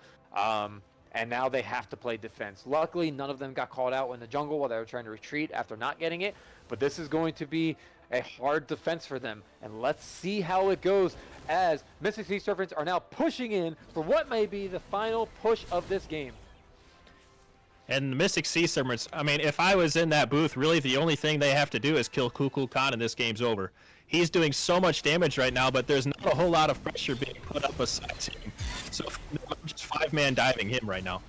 And now they have to play defense. Luckily, none of them got called out in the jungle while they were trying to retreat after not getting it. But this is going to be a hard defense for them. And let's see how it goes as Mystic Sea Serpents are now pushing in for what may be the final push of this game. And the Mystic Sea Serpents, I mean, if I was in that booth, really the only thing they have to do is kill Kukulkan and this game's over. He's doing so much damage right now, but there's not a whole lot of pressure being put up aside him. So I'm just five-man diving him right now.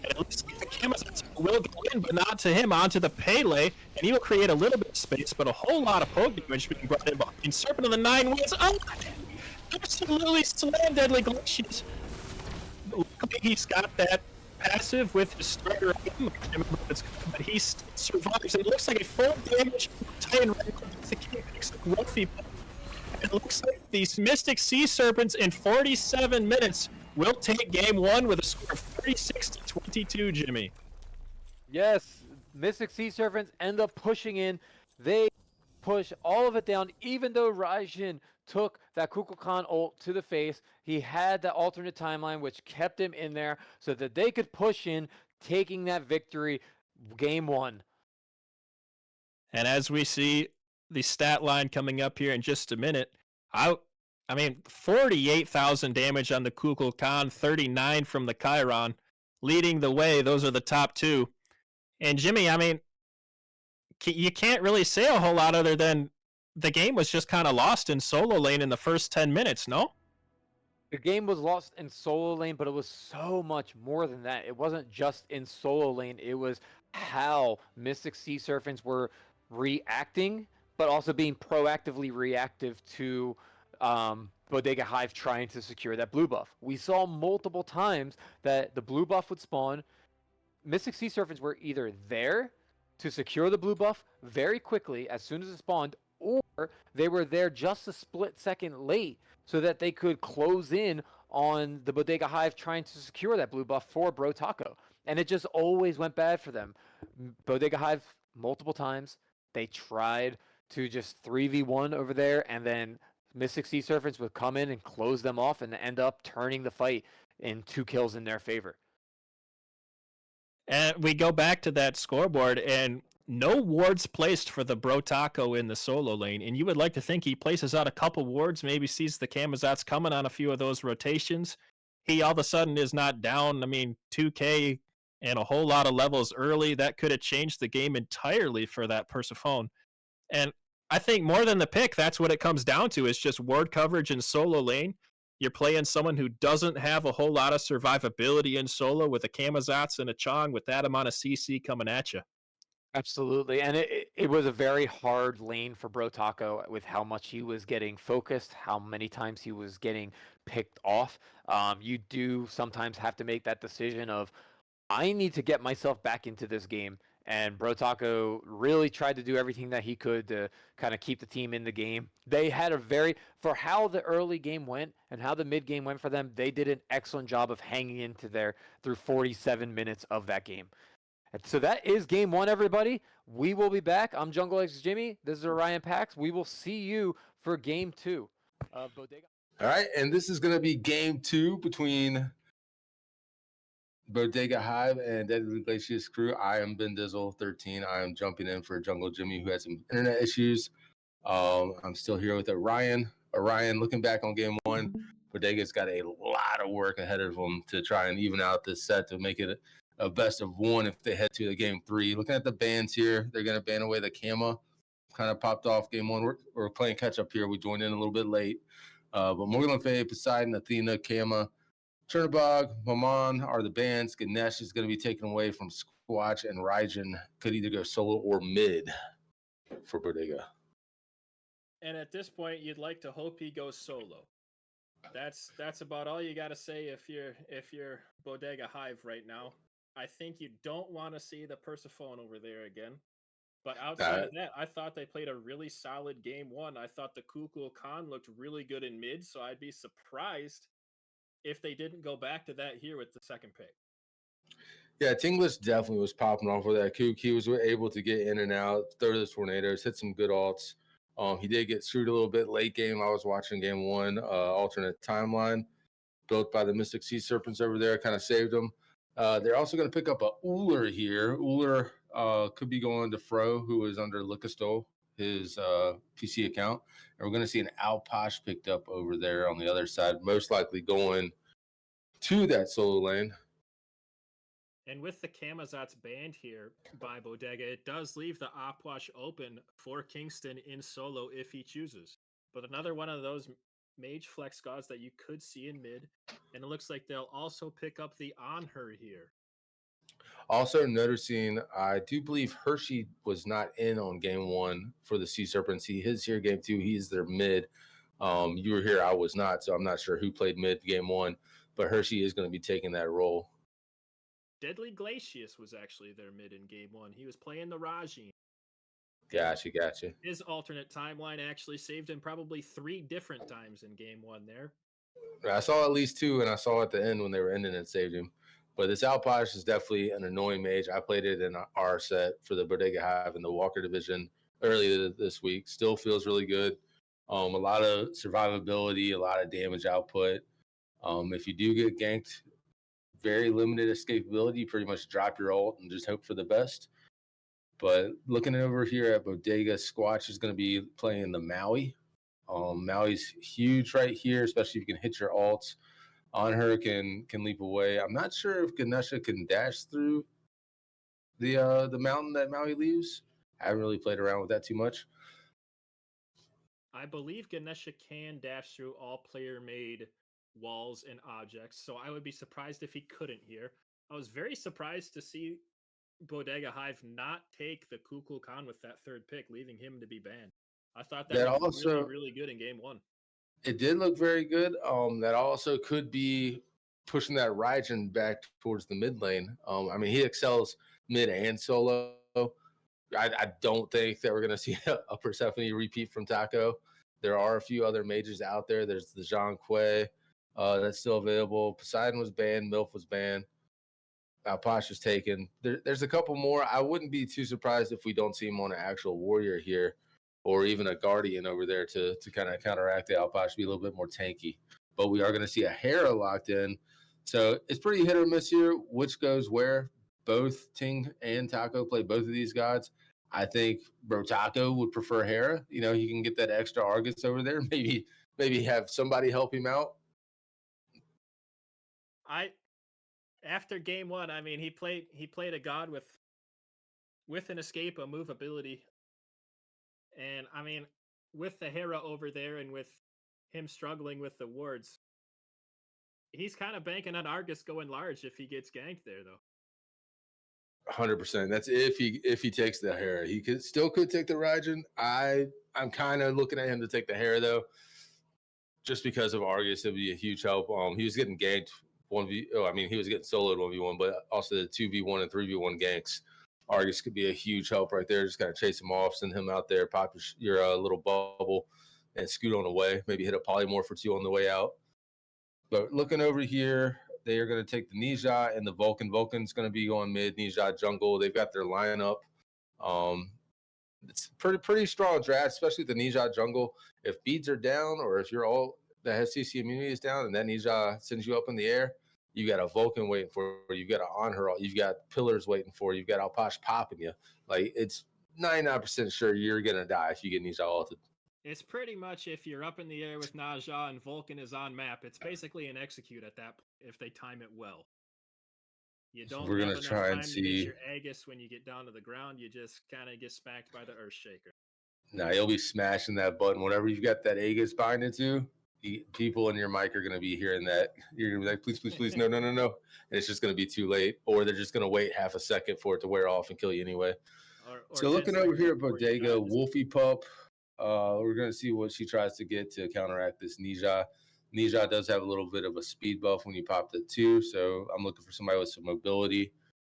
And it looks like the Kamazats will go in, but not to him, onto the Pele, and he will create a little bit of space, but a whole lot of poke damage being brought in behind. Serpent of the 9 wins. Oh, absolutely slam deadly glaciers. Luckily, he's got that passive with his starter item. I can't remember what it's called, but he survives. And it looks like a full damage Titan right now with the king picks up Wolfie. It looks like these Mystic Sea Serpents in 47 minutes will take game one with a score of 36-22, Jimmy. Yes, Mystic Sea Serpents end up pushing in. They push all of it down, even though Raijin took that Kukulkan ult to the face. He had that alternate timeline, which kept him in there so that they could push in, taking that victory game one. And as we see the stat line coming up here in just a minute, I mean, 48,000 damage on the Kukulkan, 39 from the Chiron, leading the way. Those are the top two. And Jimmy, I mean, you can't really say a whole lot other than the game was just kind of lost in solo lane in the first 10 minutes, no? The game was lost in solo lane, but it was so much more than that. It wasn't just in solo lane. It was how Mystic Sea Serpents were reacting, but also being proactively reactive to Bodega Hive trying to secure that blue buff. We saw multiple times that the blue buff would spawn. Mystic Sea Serpents were either there to secure the blue buff very quickly as soon as it spawned, or they were there just a split second late so that they could close in on the Bodega Hive trying to secure that blue buff for Bro Taco. And it just always went bad for them. Bodega Hive, multiple times, they tried to just 3v1 over there, and then Mystic Sea Serpents would come in and close them off and end up turning the fight in 2 kills in their favor. And we go back to that scoreboard, and no wards placed for the Bro Taco in the solo lane. And you would like to think he places out a couple wards, maybe sees the Kamazats coming on a few of those rotations. He all of a sudden is not down, 2K and a whole lot of levels early. That could have changed the game entirely for that Persephone. And I think more than the pick, that's what it comes down to, is just ward coverage in solo lane. You're playing someone who doesn't have a whole lot of survivability in solo with a Kamazats and a Chong with that amount of CC coming at you. Absolutely. And it was a very hard lane for Bro Taco with how much he was getting focused, how many times he was getting picked off. You do sometimes have to make that decision of, I need to get myself back into this game. And Bro Taco really tried to do everything that he could to kind of keep the team in the game. They had for how the early game went and how the mid game went for them, they did an excellent job of hanging into there through 47 minutes of that game. And so that is game one, everybody. We will be back. I'm Jungle X Jimmy. This is Orion Pax. We will see you for game 2 of Bodega. All right, and this is going to be game 2 between Bodega Hive and Deadly Glacius crew. I am Ben Dizzle, 13. I am jumping in for Jungle Jimmy, who had some internet issues. I'm still here with Orion. Orion, looking back on game one, Bodega's got a lot of work ahead of them to try and even out this set to make it a best of one if they head to the game three. Looking at the bans here, they're going to ban away the Kama. Kind of popped off game one. We're playing catch up here. We joined in a little bit late. But Morgan Le Fay, Poseidon, Athena, Kama, Chernobog, Maman are the bans. Ganesh is going to be taken away from Squatch, and Raijin could either go solo or mid for Bodega. And at this point, you'd like to hope he goes solo. That's about all you got to say if you're Bodega Hive right now. I think you don't want to see the Persephone over there again. But outside of that, I thought they played a really solid game one. I thought the Kukul Khan looked really good in mid, so I'd be surprised if they didn't go back to that here with the second pick. Yeah, Tinglish definitely was popping off with that kook. He was able to get in and out, throw those tornadoes, hit some good alts. He did get screwed a little bit late game. I was watching game one, alternate timeline built by the Mystic Sea Serpents over there, kind of saved him. They're also going to pick up a Uller here. Uller could be going to Fro, who is under Lickastol, his PC account. And we're going to see an Alposh picked up over there on the other side, most likely going to that solo lane. And with the Kamazats banned here by Bodega, it does leave the Opwash open for Kingston in solo if he chooses. But another one of those mage flex gods that you could see in mid, and it looks like they'll also pick up the On Her here. Also noticing, I do believe Hershey was not in on game one for the Sea Serpents. He is here game two. He's their mid. You were here, I was not, so I'm not sure who played mid game one, but Hershey is going to be taking that role. Deadly Glacius was actually their mid in game one. He was playing the Rajin. Gotcha. His alternate timeline actually saved him probably 3 different times in game one there. I saw at least 2, and I saw at the end when they were ending it saved him. But this Alposh is definitely an annoying mage. I played it in our set for the Bodega Hive in the Walker division earlier this week. Still feels really good. A lot of survivability, a lot of damage output. If you do get ganked, very limited escapability. Pretty much drop your ult and just hope for the best. But looking over here at Bodega, Squatch is going to be playing the Maui. Maui's huge right here, especially if you can hit your ults. On her can leap away. I'm not sure if Ganesha can dash through the mountain that Maui leaves. I haven't really played around with that too much. I believe Ganesha can dash through all player-made walls and objects, so I would be surprised if he couldn't here. I was very surprised to see Bodega Hive not take the Kukul Khan with that third pick, leaving him to be banned. I thought that looked also really good in game one. It did look very good. That also could be pushing that Raijin back towards the mid lane. I mean, he excels mid and solo. I don't think that we're going to see a Persephone repeat from Taco. There are a few other mages out there. There's the Jean Quay that's still available. Poseidon was banned. Milf was banned. Alposh is taken. There's a couple more. I wouldn't be too surprised if we don't see him on an actual warrior here, or even a guardian over there to kind of counteract the Alposh, be a little bit more tanky. But we are going to see a Hera locked in. So it's pretty hit or miss here, which goes where. Both Ting and Taco play both of these gods. I think Bro Taco would prefer Hera. You know, he can get that extra Argus over there. Maybe have somebody help him out. After game one, I mean, he played a god with an escape, a move ability. And I mean, with the Hera over there and with him struggling with the wards, he's kind of banking on Argus going large if he gets ganked there, though. 100%. That's if he takes the Hera. He could take the Raijin. I'm kind of looking at him to take the Hera though, just because of Argus. It'd be a huge help. He was getting ganked 1v. Oh, I mean, he was getting soloed 1v1, but also the 2v1 and 3v1 ganks. Argus could be a huge help right there. Just kind of chase him off, send him out there, pop your little bubble, and scoot on away. Maybe hit a polymorph or 2 on the way out. But looking over here, they are going to take the Nija and the Vulcan. Vulcan's going to be going mid, Nija jungle. They've got their lineup. It's pretty strong draft, especially the Nija jungle. If beads are down, or if you're all that has CC immunity is down, and that Nija sends you up in the air, You got a Vulcan waiting for you. You've got an on her. You've got pillars waiting for you. You've got Alpash popping you. Like it's 99% sure you're gonna die if you get Nisha ulted. It's pretty much if you're up in the air with Naja and Vulcan is on map, it's basically an execute at that point if they time it well. You So don't we're have gonna enough try time and to get see. your Aegis when you get down to the ground. You just kind of get smacked by the Earthshaker. Now you'll be smashing that button. Whatever you've got that Aegis binding to, people in your mic are gonna be hearing that. You're gonna be like, please, please, please, no, no, no, no. And it's just gonna be too late, or they're just gonna wait half a second for it to wear off and kill you anyway. Or So 10 looking over seconds here at before you die, Bodega, just Wolfie Pup. We're gonna see what she tries to get to counteract this Nisha. Nisha does have a little bit of a speed buff when you pop the 2, so I'm looking for somebody with some mobility.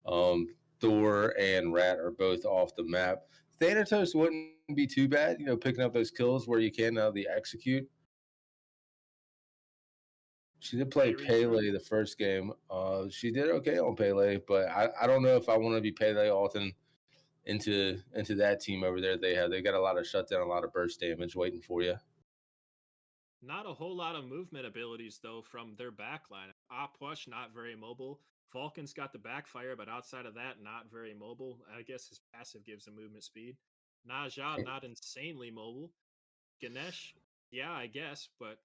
Thor and Rat are both off the map. Thanatos wouldn't be too bad, picking up those kills where you can the execute. She did play Very Pele true. the first game. She did okay on Pele, but I don't know if I want to be Pele often into that team over there. They got a lot of shutdown, a lot of burst damage waiting for you. Not a whole lot of movement abilities though from their backline. Push not very mobile. Vulcan's got the backfire, but outside of that, not very mobile. I guess his passive gives him movement speed. Naja not insanely mobile. Ganesh, yeah, I guess, but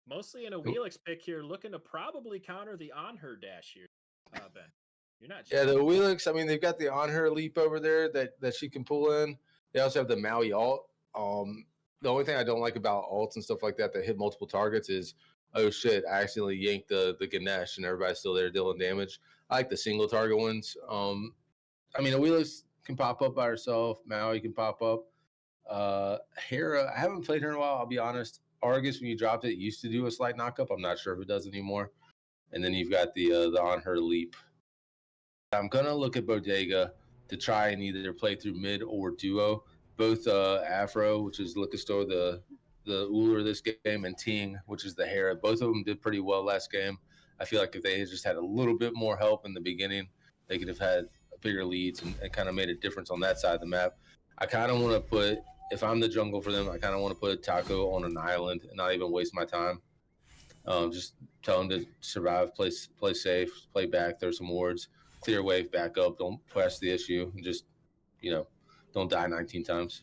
mostly in a Wheelix pick here, looking to probably counter the on her dash here. Ben, you're not. Yeah, the Wheelix. I mean, they've got the on her leap over there that she can pull in. They also have the Maui alt. The only thing I don't like about alts and stuff like that hit multiple targets is, oh shit, I accidentally yanked the Ganesh and everybody's still there dealing damage. I like the single target ones. I mean, a Wheelix can pop up by herself. Maui can pop up. Hera, I haven't played her in a while. I'll be honest. Argus, when you dropped it, used to do a slight knockup. I'm not sure if it does anymore. And then you've got the on her leap. I'm gonna look at Bodega to try and either play through mid or duo. Both Afro, which is Lickistor, the Uller this game, and Ting, which is the Hera. Both of them did pretty well last game. I feel like if they had just had a little bit more help in the beginning, they could have had bigger leads and kind of made a difference on that side of the map. I kind of want to put, if I'm the jungle for them, I kind of want to put Taco on an island and not even waste my time. Just tell him to survive, play safe, play back, throw some wards, clear wave back up. Don't press the issue, and just don't die 19 times.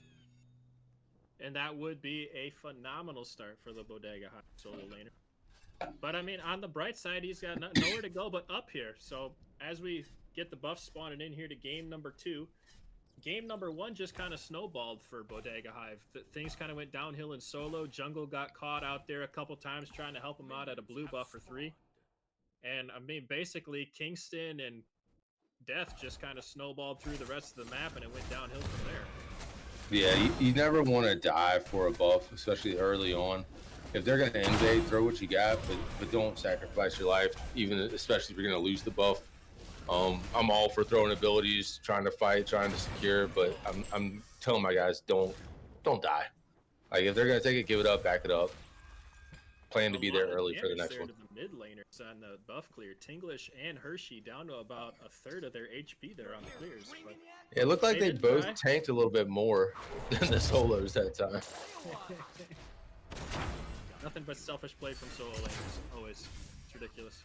And that would be a phenomenal start for the Bodega Hive solo laner. But I mean, on the bright side, he's got nowhere to go but up here. So as we get the buff spawning in here to game number 2, game number 1 just kind of snowballed for Bodega Hive. Things kind of went downhill in solo. Jungle got caught out there a couple times trying to help him out at a blue buff for 3. And I mean, basically, Kingston and Death just kind of snowballed through the rest of the map, and it went downhill from there. Yeah, you never want to die for a buff, especially early on. If they're going to invade, throw what you got, but don't sacrifice your life, especially if you're going to lose the buff. I'm all for throwing abilities, trying to fight, trying to secure, but I'm telling my guys, don't die. Like if they're going to take it, give it up, back it up. Plan to be there early for the next one. To the mid laners on the buff clear. Tinglish and Hershey down to about a third of their HP there on the clears. But it looked like they both tanked a little bit more than the solos that time. Nothing but selfish play from solo laners. Always. It's ridiculous.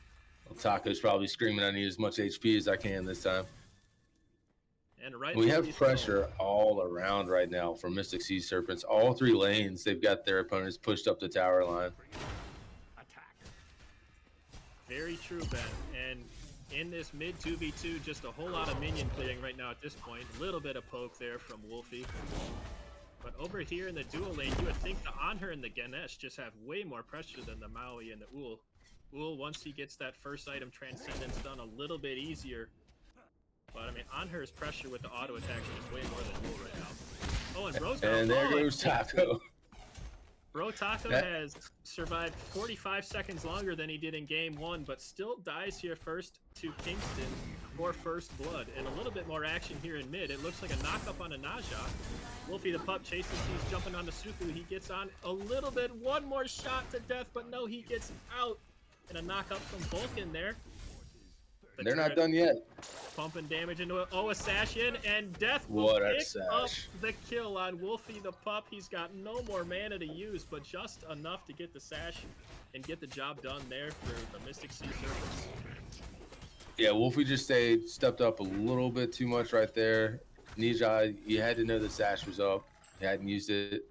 Well, Taco's probably screaming, I need as much HP as I can this time. And right, we have pressure all around right now from Mystic Sea Serpents. All 3 lanes, they've got their opponents pushed up the tower line. Attack. Very true, Ben. And in this mid 2v2, just a whole lot of minion clearing right now at this point. A little bit of poke there from Wolfie. But over here in the dual lane, you would think the Anhur and the Ganesh just have way more pressure than the Maui and the Ul. Ul, once he gets that first item Transcendence done, a little bit easier. But I mean, Anhur's pressure with the auto attack is way more than Ul right now. Oh, and Bro's down. And there goes Taco. Bro Taco has survived 45 seconds longer than he did in game 1, but still dies here first to Kingston for first blood. And a little bit more action here in mid. It looks like a knock-up on a Naja. Wolfie the pup chases, he's jumping on the Suku. He gets on a little bit, one more shot to death, but no, he gets out. And a knock-up from Vulcan there. They're not turret done yet. pumping damage into it. Oh, a sash in, and Death will What a pick up sash. the kill on Wolfie the Pup. He's got no more mana to use, but just enough to get the sash and get the job done there for the Mystic Sea Serpents. Yeah, Wolfie just stepped up a little bit too much right there. Nija, you had to know the sash was up. He hadn't used it.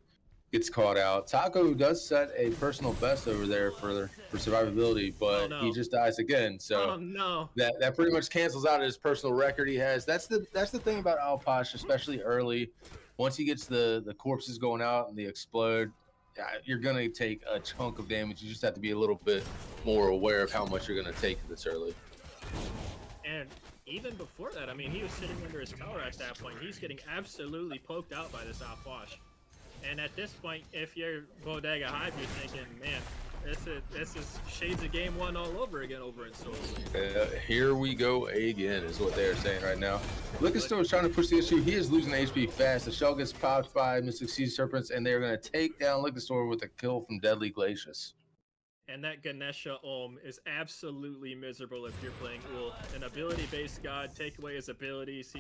Gets caught out. Taco does set a personal best over there for survivability, but he just dies again. So Oh no. that pretty much cancels out his personal record he has. That's the thing about Alpash, especially early. Once he gets the corpses going out and they explode, you're gonna take a chunk of damage. You just have to be a little bit more aware of how much you're gonna take this early. And even before that, I mean, he was sitting under his tower at that point. He's getting absolutely poked out by this Outwash. And at this point, if you're Bodega Hive, you're thinking, man, this is shades of game one all over again over in Soul. Here we go again, is what they are saying right now. Lickistor is trying to push the issue. He is losing HP fast. The shell gets popped by Mystic Sea Serpents, and they're going to take down Lickistor with a kill from Deadly Glacius. And that Ganesha Ohm is absolutely miserable if you're playing Ul. An ability-based god, take away his abilities.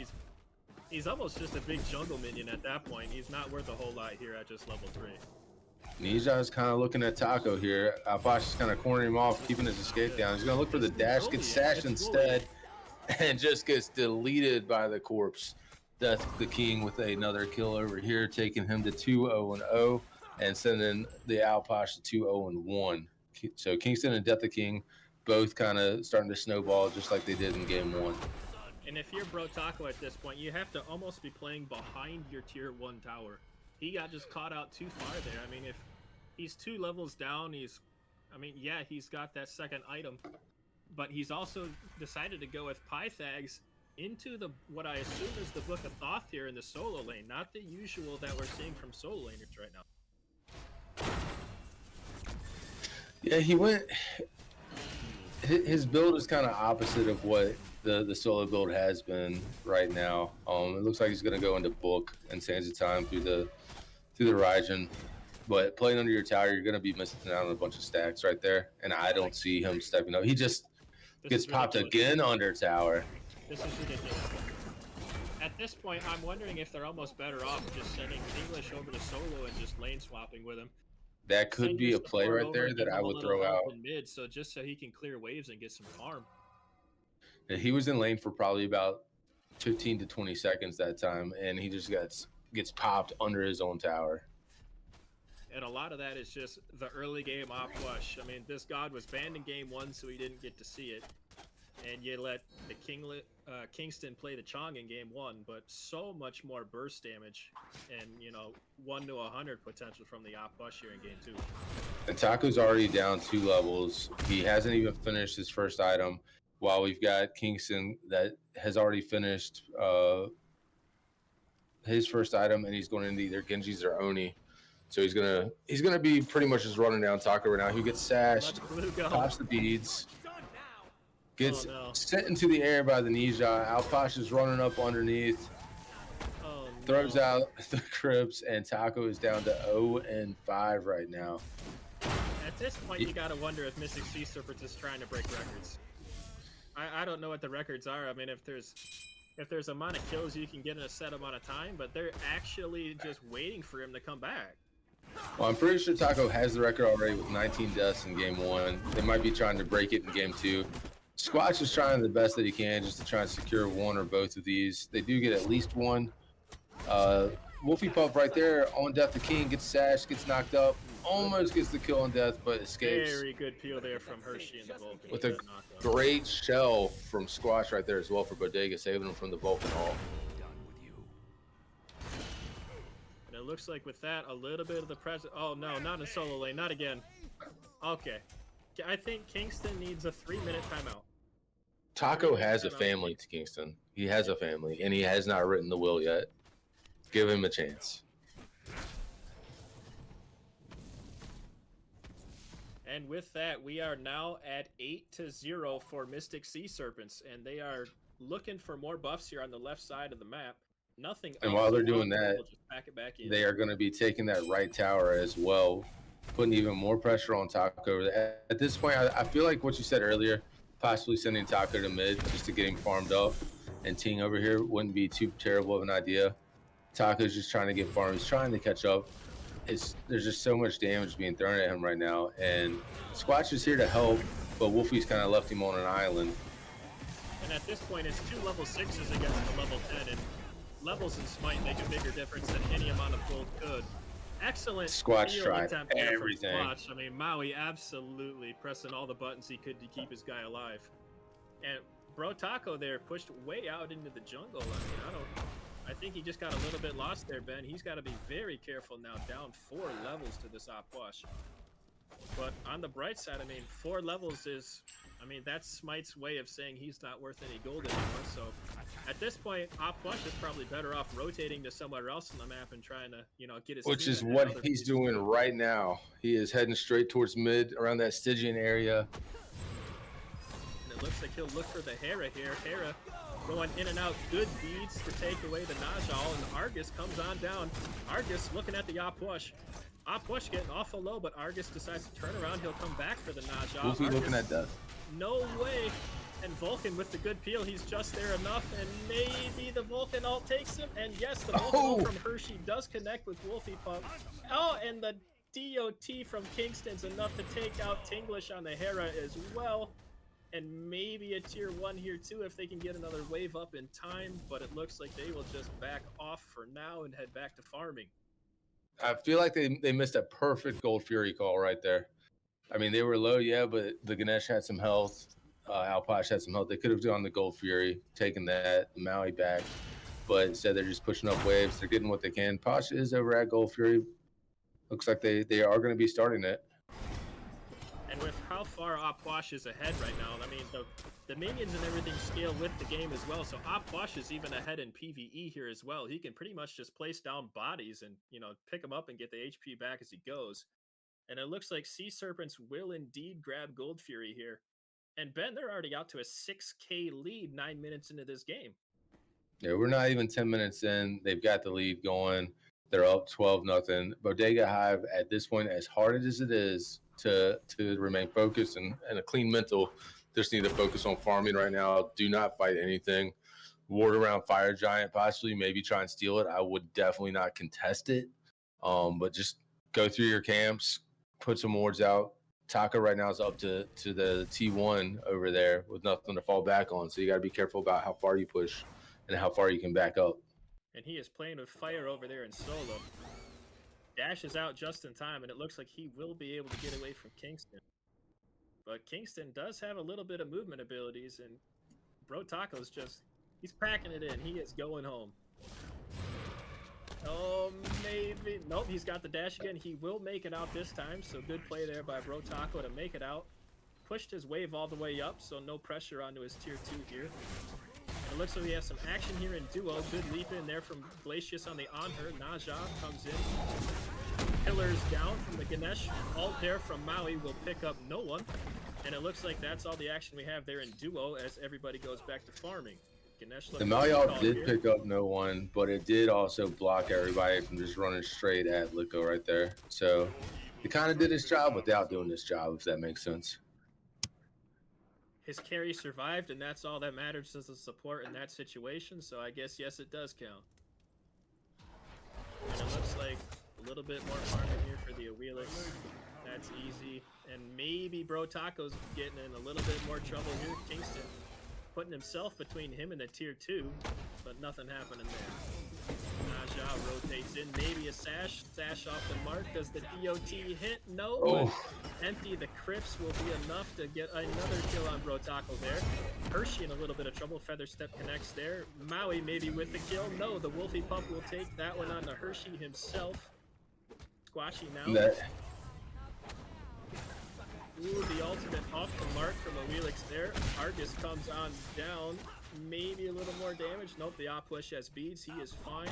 He's almost just a big jungle minion at that point. He's not worth a whole lot here at just level 3. Nija is kind of looking at Taco here. Alpash is kind of cornering him off, keeping his escape down. He's going to look for the dash, gets sashed instead, and just gets deleted by the corpse. That's the King with another kill over here, taking him to 2-0-0 and sending the Alpash to 2-0-1. So Kingston and Death the King both kind of starting to snowball just like they did in game 1. And if you're Bro Taco at this point, you have to almost be playing behind your tier 1 tower. He got just caught out too far there. I mean, if he's 2 levels down, he's got that second item, but he's also decided to go with Pythags into what I assume is the Book of Thoth here in the solo lane, not the usual that we're seeing from solo laners right now. Yeah, he went. His build is kind of opposite of what the solo build has been right now. It looks like he's going to go into Book and Sands of Time through the Raijin, but playing under your tower, you're going to be missing out on a bunch of stacks right there. And I don't see him stepping up. He just gets popped again under tower. This is ridiculous. At this point, I'm wondering if they're almost better off just sending English over to solo and just lane swapping with him. That could be a play right there that I would throw out. In mid, so just so he can clear waves and get some farm. And he was in lane for probably about 15 to 20 seconds that time, and he just gets popped under his own tower. And a lot of that is just the early game op flush. I mean, this god was banned in game 1, so he didn't get to see it. And you let the Kingston play the Chong in game 1, but so much more burst damage and, 1 to 100 potential from the op flush here in game 2. And Taco's already down 2 levels. He hasn't even finished his first item, while we've got Kingston that has already finished his first item, and he's going into either Genji's or Oni. So he's gonna be pretty much just running down Taco right now. He gets sashed, pops the beads, gets sent into the air by the Nija. Alpash is running up underneath, throws out the Crips, and Taco is down to 0-5 right now. At this point, you gotta wonder if Mystic Sea Serpents is trying to break records. I don't know what the records are. I mean, if there's amount of kills you can get in a set amount of time, but they're actually just waiting for him to come back. Well, I'm pretty sure Taco has the record already with 19 deaths in game 1. They might be trying to break it in game 2. Squatch is trying the best that he can just to try and secure one or both of these. They do get at least one. Wolfie Pup right there on Death the King gets sashed, gets knocked up, almost gets the kill on Death, but escapes. Very good peel there from Hershey and the Vulcan. With a great shell from Squatch right there as well for Bodega, saving him from the Vulcan Hall. And it looks like with that, a little bit of the present. Oh no, not in solo lane, not again. Okay. I think Kingston needs a 3-minute timeout. Taco has a family to Kingston. He has a family, and he has not written the will yet. Give him a chance. And with that, we are now at 8-0 for Mystic Sea Serpents, and they are looking for more buffs here on the left side of the map. Nothing. And while they're doing that, we'll just pack it back in. They are going to be taking that right tower as well, putting even more pressure on Taco. At this point, I feel like what you said earlier, possibly sending Taco to mid just to get him farmed up. And Ting over here wouldn't be too terrible of an idea. Taco's just trying to get farmed. He's trying to catch up. There's just so much damage being thrown at him right now. And Squatch is here to help, but Wolfie's kind of left him on an island. And at this point, it's 2 level 6s against the level 10, and levels in Smite make a bigger difference than any amount of gold could. Excellent Squatch steal tried attempt there from everything. Squatch. I mean, Maui absolutely pressing all the buttons he could to keep his guy alive. And Bro Taco there pushed way out into the jungle. I mean, I think he just got a little bit lost there, Ben. He's got to be very careful now, down 4 levels to this op push. But on the bright side, I mean, 4 levels is, I mean, that's Smite's way of saying he's not worth any gold anymore. So at this point, op push is probably better off rotating to somewhere else on the map and trying to, you know, get his Which team is in what other he's places. doing right now. He is heading straight towards mid around that Stygian area. And it looks like he'll look for the Hera here. Hera going in and out, good beads to take away the Najal, and Argus comes on down. Argus looking at the op push. Op push getting awful low, but Argus decides to turn around. He'll come back for the Najal. Wolfie Argus, looking at death. no way. And Vulcan with the good peel, he's just there enough, and maybe the Vulcan ult takes him. And yes, the Vulcan ult from Hershey does connect with Wolfie Pump. Oh, and the DOT from Kingston's enough to take out Tinglish on the Hera as well. And maybe a tier 1 here too if they can get another wave up in time, but it looks like they will just back off for now and head back to farming. I feel like they missed a perfect Gold Fury call right there. I mean, they were low, yeah, but the Ganesh had some health. Alposh had some health. They could have gone the Gold Fury, taken that, Maui back, but instead they're just pushing up waves. They're getting what they can. Posh is over at Gold Fury. Looks like they are going to be starting it. And with how far Opwash is ahead right now, I mean, the minions and everything scale with the game as well. So Opwash is even ahead in PvE here as well. He can pretty much just place down bodies and, you know, pick them up and get the HP back as he goes. And it looks like Sea Serpents will indeed grab Gold Fury here. And Ben, they're already out to a 6K lead 9 minutes into this game. Yeah, we're not even 10 minutes in. They've got the lead going. They're up 12-0. Bodega Hive, at this point, as hard as it is to remain focused and a clean mental, just need to focus on farming right now. Do not fight anything. Ward around Fire Giant, possibly, maybe try and steal it. I would definitely not contest it. But just go through your camps, put some wards out. Taka right now is up to the T1 over there with nothing to fall back on. So you got to be careful about how far you push and how far you can back up. And he is playing with fire over there in solo. Dashes out just in time, and it looks like he will be able to get away from Kingston. But Kingston does have a little bit of movement abilities, and Bro Taco's just, he's packing it in. He is going home. Oh, maybe. Nope, he's got the dash again. He will make it out this time, so good play there by Bro Taco to make it out. Pushed his wave all the way up, so no pressure onto his tier 2 here. And it looks like we have some action here in duo. Good leap in there from Glacius on the on-her. Naja comes in. Pillars down from the Ganesh. Ult there from Maui will pick up no one. And it looks like that's all the action we have there in duo as everybody goes back to farming. Ganesh the Maui ult did pick up no one, but it did also block everybody from just running straight at Lico right there. So he kind of did his job without doing his job, if that makes sense. His carry survived, and that's all that matters as a support in that situation. So I guess, yes, it does count. And it looks like a little bit more farming here for the Awelix. That's easy. And maybe Bro Taco's getting in a little bit more trouble here. Kingston putting himself between him and the tier 2, but nothing happening there. Naja rotates in, maybe a sash off the mark. Does the DOT hit? No, but empty the crypts will be enough to get another kill on Bro Taco there. Hershey in a little bit of trouble. Feather Step connects there. Maui maybe with the kill. No, the Wolfie Pump will take that one on to Hershey himself. Squashy now. Ooh, the ultimate off the mark from Awelix there. Argus comes on down. Maybe a little more damage. Nope, the Opwish has beads. He is fine.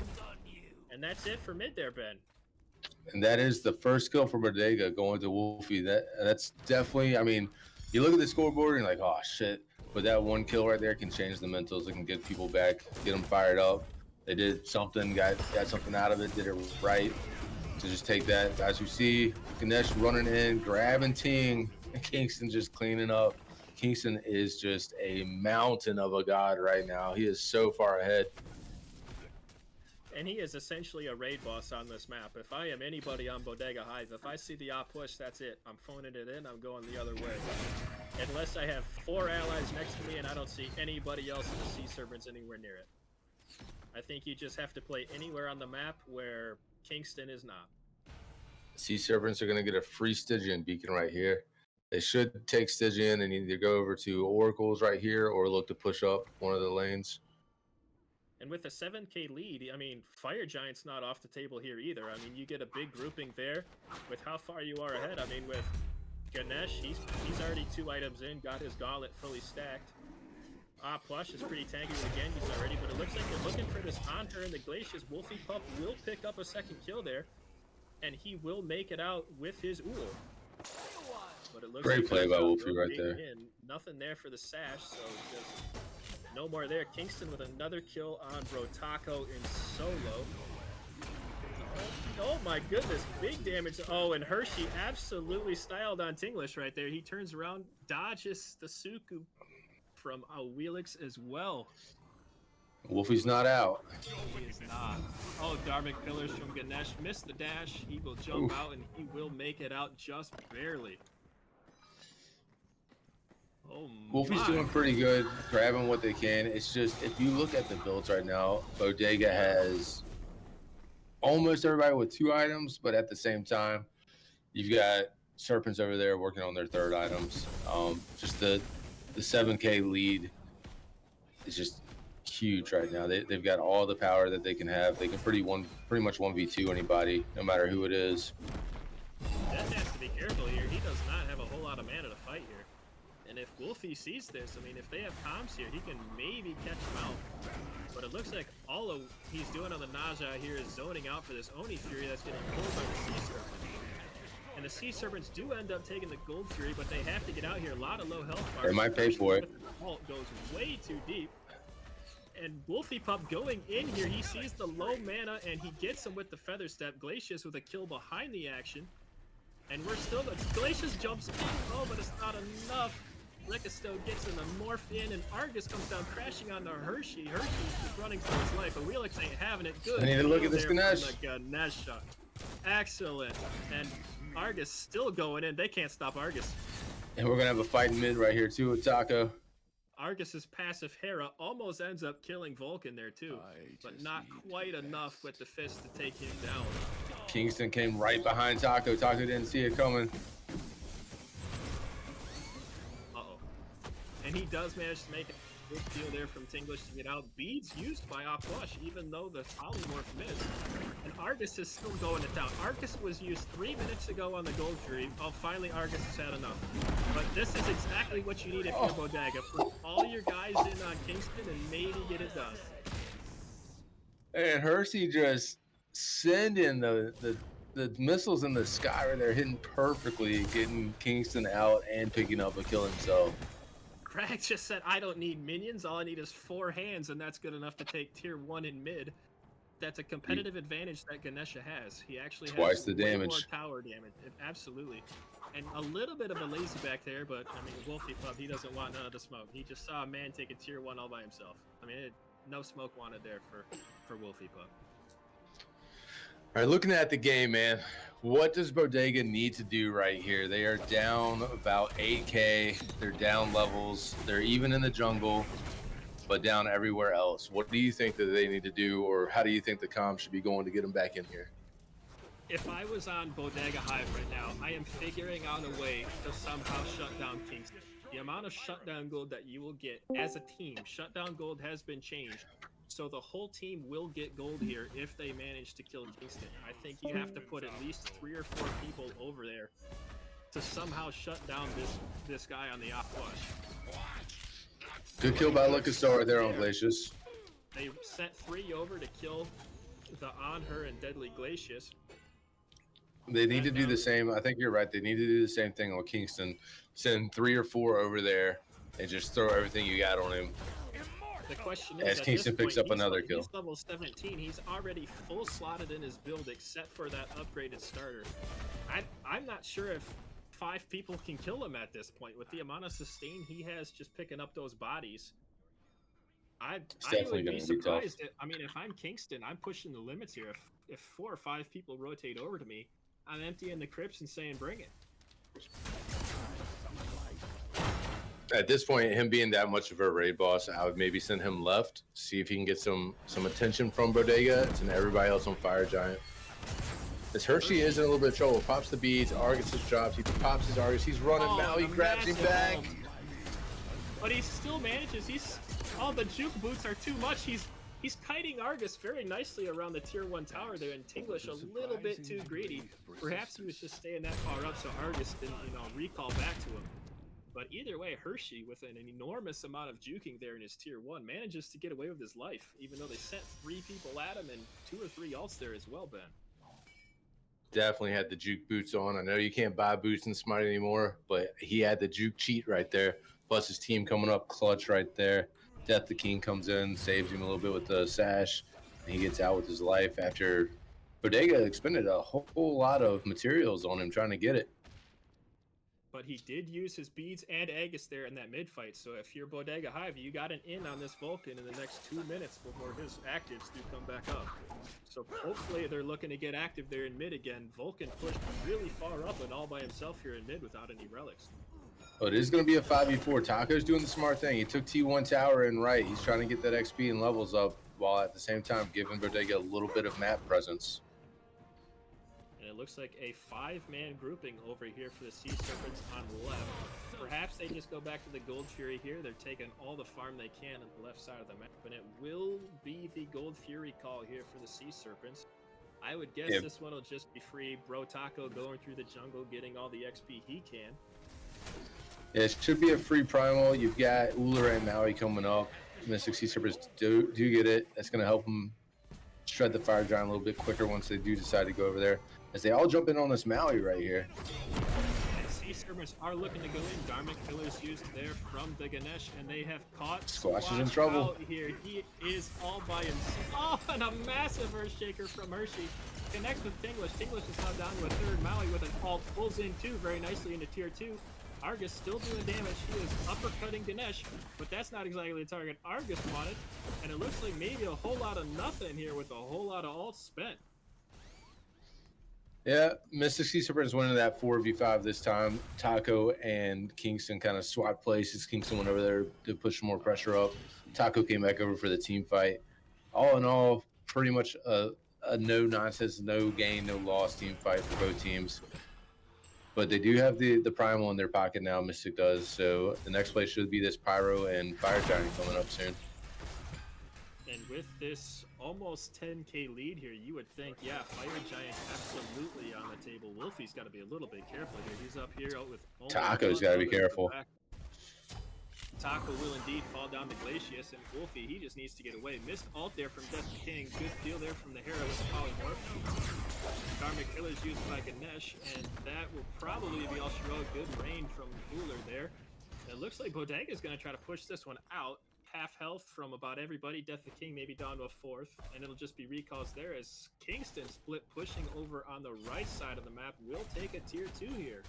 And that's it for mid there, Ben. And that is the first kill for Bodega going to Wolfie. That's definitely, I mean, you look at the scoreboard and you're like, oh, shit. But that one kill right there can change the mentals. It can get people back, get them fired up. They did something, got something out of it, did it right. To just take that. As you see, Ganesh running in, grabbing Ting, and Kingston just cleaning up. Kingston is just a mountain of a god right now. He is so far ahead. And he is essentially a raid boss on this map. If I am anybody on Bodega Hive, if I see the op push, that's it. I'm phoning it in. I'm going the other way. Unless I have 4 allies next to me and I don't see anybody else in the Sea Serpents anywhere near it. I think you just have to play anywhere on the map where Kingston is not. Sea Serpents are going to get a free Stygian beacon right here. They should take Stygian and either go over to Oracles right here or look to push up one of the lanes. And with a 7k lead, I mean, Fire Giant's not off the table here either. I mean, you get a big grouping there with how far you are ahead. I mean, with Ganesh, he's already 2 items in, got his gauntlet fully stacked. Plush is pretty tanky with the Genghis already, but it looks like they're looking for this on her and the Glacius. Wolfie Pup will pick up a 2nd kill there, and he will make it out with his Ool. But it looks Great like play by Wolfie right there. Nothing there for the Sash, so just no more there. Kingston with another kill on Brotaco in solo. Oh my goodness, big damage. Oh, and Hershey absolutely styled on Tinglish right there. He turns around, dodges the Suku from Wheelix as well. Wolfie's not out. He is not. Oh, Dharmic Pillars from Ganesh missed the dash. He will jump out and he will make it out just barely. Oh, Wolfie's doing pretty good, grabbing what they can. It's just, if you look at the builds right now, Bodega has almost everybody with 2 items, but at the same time, you've got Serpents over there working on their 3rd items. Just the 7k lead is just huge right now. They've got all the power that they can have. They can pretty much 1v2 anybody, no matter who it is. That has to be careful here. He does not have a whole lot of mana to fight here. And if Wolfie sees this, I mean, if they have comms here, he can maybe catch him out. But it looks like all of he's doing on the Naja here is zoning out for this Oni Fury that's getting pulled by the Sea Serpents. And the Sea Serpents do end up taking the Gold Fury, but they have to get out here. A lot of low health bars. They might pay for it. The vault goes way too deep. And Wolfie Pup going in here, he sees the low mana and he gets him with the Feather Step. Glacius with a kill behind the action. And we're still, Glacius jumps in, oh, but it's not enough. Licasto gets in the morph in, and Argus comes down crashing onto Hershey. Hershey's just running for his life, but Wheelix ain't having it good. I need to look at this Ganesh. The Ganesh shot. Excellent. And Argus still going in. They can't stop Argus. And we're going to have a fight in mid right here, too, with Taco. Argus's passive Hera almost ends up killing Vulcan there, too. But not quite enough with the fist to take him down. Kingston came right behind Taco. Taco didn't see it coming. And he does manage to make a good deal there from Tinglish to get out. Beads used by Oplush, even though the polymorph missed. And Argus is still going it down. Argus was used 3 minutes ago on the Gold Fury. Oh, finally Argus has had enough. But this is exactly what you need if you're Bodega. Put all your guys in on Kingston and maybe get it done. And Hersey just sending the missiles in the sky right there, hitting perfectly, getting Kingston out and picking up a kill himself. Crag just said, I don't need minions, all I need is 4 hands, and that's good enough to take tier 1 in mid. That's a competitive advantage that Ganesha has. He actually twice has the damage. More tower damage, absolutely. And a little bit of a lazy back there, but I mean, Wolfie Pup, he doesn't want none of the smoke. He just saw a man take a tier 1 all by himself. I mean, no smoke wanted there for Wolfie Pup. All right, looking at the game, man, what does Bodega need to do right here? They are down about 8k. They're down levels. They're even in the jungle, but down everywhere else. What do you think that they need to do, or how do you think the comms should be going to get them back in here? If I was on Bodega Hive right now, I am figuring out a way to somehow shut down Kingston. The amount of shutdown gold that you will get as a team, shutdown gold has been changed. So the whole team will get gold here if they manage to kill Kingston. I think you have to put at least 3 or 4 people over there to somehow shut down this guy on the op push. Good kill by Licasto right there on Glacius. They sent 3 over to kill the on her and deadly Glacius. They need to do the same. I think you're right. They need to do the same thing on Kingston. Send 3 or 4 over there and just throw everything you got on him. The question is, as Kingston picks up another kill. He's level 17. He's already full slotted in his build except for that upgraded starter. I'm not sure if 5 people can kill him at this point with the amount of sustain he has just picking up those bodies. I definitely would be gonna be tough. surprised. I mean, if I'm Kingston, I'm pushing the limits here. If 4 or 5 people rotate over to me, I'm emptying the crypts and saying, "Bring it." At this point, him being that much of a raid boss, I would maybe send him left, see if he can get some attention from Bodega, and everybody else on Fire Giant. This Hershey is in a little bit of trouble. Pops the beads, Argus has dropped, he pops his Argus, he's running now, he grabs him back. But he still manages. Oh, the juke boots are too much. He's kiting Argus very nicely around the tier 1 tower there, and Tinglish a little bit too greedy. Perhaps he was just staying that far up so Argus didn't, recall back to him. But either way, Hershey, with an enormous amount of juking there in his tier 1, manages to get away with his life, even though they sent 3 people at him and 2 or 3 ults there as well, Ben. Definitely had the juke boots on. I know you can't buy boots in Smite anymore, but he had the juke cheat right there. Plus his team coming up clutch right there. Death the King comes in, saves him a little bit with the sash, and he gets out with his life after Bodega expended a whole lot of materials on him trying to get it. But he did use his beads and Aegis there in that mid fight. So if you're Bodega Hive, you got an in on this Vulcan in the next 2 minutes before his actives do come back up. So hopefully they're looking to get active there in mid again. Vulcan pushed really far up and all by himself here in mid without any relics. But it is going to be a 5v4. Taco's doing the smart thing. He took T1 tower in right. He's trying to get that XP and levels up while at the same time giving Bodega a little bit of map presence. And it looks like a 5-man grouping over here for the Sea Serpents on the left. Perhaps they just go back to the Gold Fury here. They're taking all the farm they can on the left side of the map. And it will be the Gold Fury call here for the Sea Serpents. I would guess this one will just be free Bro Taco going through the jungle, getting all the XP he can. Yeah, it should be a free primal. You've got Uller and Maui coming up. Mystic Sea Serpents do get it. That's going to help them shred the Fire Giant a little bit quicker once they do decide to go over there. As they all jump in on this Maui right here. And Sea Serpents are looking to go in. Garment Killer's used there from the Ganesh, and they have caught Squash is in trouble out here. He is all by himself. Oh, and a massive Earthshaker from Hershey. Connects with Tinglish. Tinglish is now down to a third. Maui with an ult pulls in 2 very nicely into tier 2. Argus still doing damage. He is uppercutting Ganesh, but that's not exactly the target Argus wanted. And it looks like maybe a whole lot of nothing here with a whole lot of ults spent. Yeah, Mystic Sea Serpents winning that 4v5 this time. Taco and Kingston kind of swapped places. Kingston went over there to push more pressure up. Taco came back over for the team fight. All in all, pretty much a no-nonsense, no-gain, no-loss team fight for both teams. But they do have the Primal in their pocket now, Mystic does. So the next play should be this Pyro and Fire Giant coming up soon. And with this almost 10k lead here, you would think, yeah, Fire Giant absolutely on the table. Wolfie's got to be a little bit careful here. He's up here with... Taco's got to be careful. Taco will indeed fall down to Glacius, and Wolfie, he just needs to get away. Missed ult there from Death the King. Good deal there from the Hera with the Polymorph. Garment Killer's used by Ganesh, and that will probably be all she wrote. Good rain from Cooler there. It looks like Bodega is going to try to push this one out. Half health from about everybody. Death the King maybe down to a 4th, and it'll just be recalls there as Kingston split pushing over on the right side of the map. Will take a tier 2 here.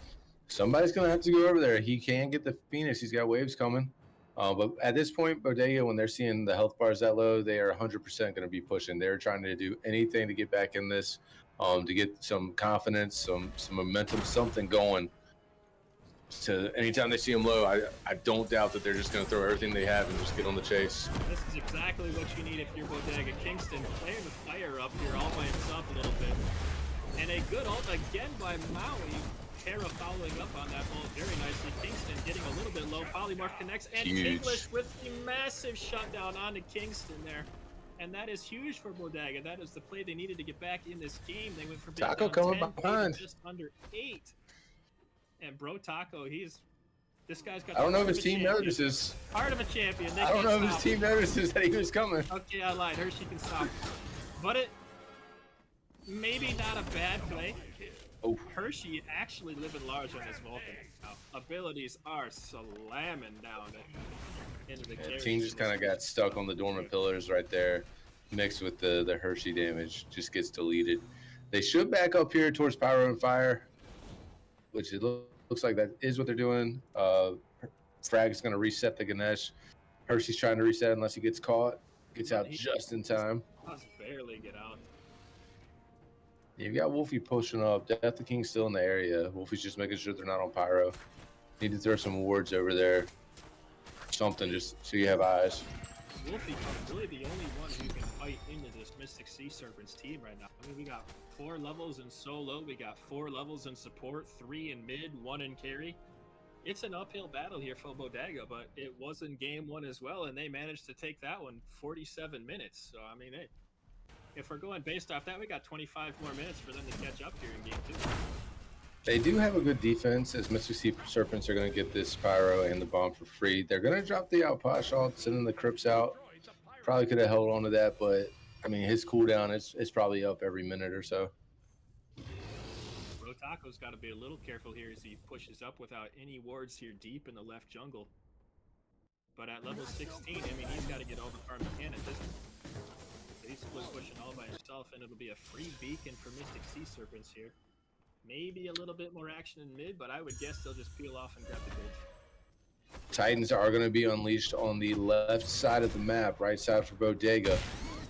Somebody's going to have to go over there. He can get the Phoenix. He's got waves coming. But at this point, Bodega, when they're seeing the health bars that low, they are 100% going to be pushing. They're trying to do anything to get back in this, to get some confidence, some momentum, something going. So anytime they see them low, I don't doubt that they're just going to throw everything they have and just get on the chase. This is exactly what you need if you're Bodega. Kingston playing the fire up here all by himself a little bit. And a good ult again by Maui. Hera following up on that ult very nicely. Kingston getting a little bit low. Polymorph connects, and Tinglish with the massive shutdown onto Kingston there. And that is huge for Bodega. That is the play they needed to get back in this game. They went from being Taco down coming 10 behind. to just under 8. And Bro Taco, this guy's got. I don't know if his team notices. Part of a champion. I don't know if his team notices that he was coming. Okay, I lied. Hershey can stop. But it maybe not a bad play. Oh. Hershey actually living large on this Vulcan now. Abilities are slamming down into the carry. The team just kind of got stuck on the dormant pillars right there, mixed with the Hershey damage. Just gets deleted. They should back up here towards Pyro and Fire, which it looks looks like that is what they're doing. Frag is going to reset the Ganesh. Hershey's trying to reset unless he gets caught. Gets out just in time. Just barely get out. You've got Wolfie pushing up. Death the King's still in the area. Wolfie's just making sure they're not on pyro. Need to throw some wards over there. Something just so you have eyes. Wolfie is really the only one who can fight into this Mystic Sea Serpents team right now. I mean, we got 4 levels in solo. We got 4 levels in support, 3 in mid, 1 in carry. It's an uphill battle here for Bodega, but it was in game 1 as well, and they managed to take that one 47 minutes. So, I mean, if we're going based off that, we got 25 more minutes for them to catch up here in game 2. They do have a good defense, as Mystic Sea Serpents are going to get this Pyro and the bomb for free. They're going to drop the Outposh ult, sending the Crips out. Probably could have held on to that, but, I mean, his cooldown is probably up every minute or so. Rotaco's got to be a little careful here as he pushes up without any wards here deep in the left jungle. But at level 16, I mean, he's got to get all the farm he can at this point. So he's split pushing all by himself, and it'll be a free beacon for Mystic Sea Serpents here. Maybe a little bit more action in mid, but I would guess they'll just peel off and grab the gold. Titans are going to be unleashed on the left side of the map, right side for Bodega.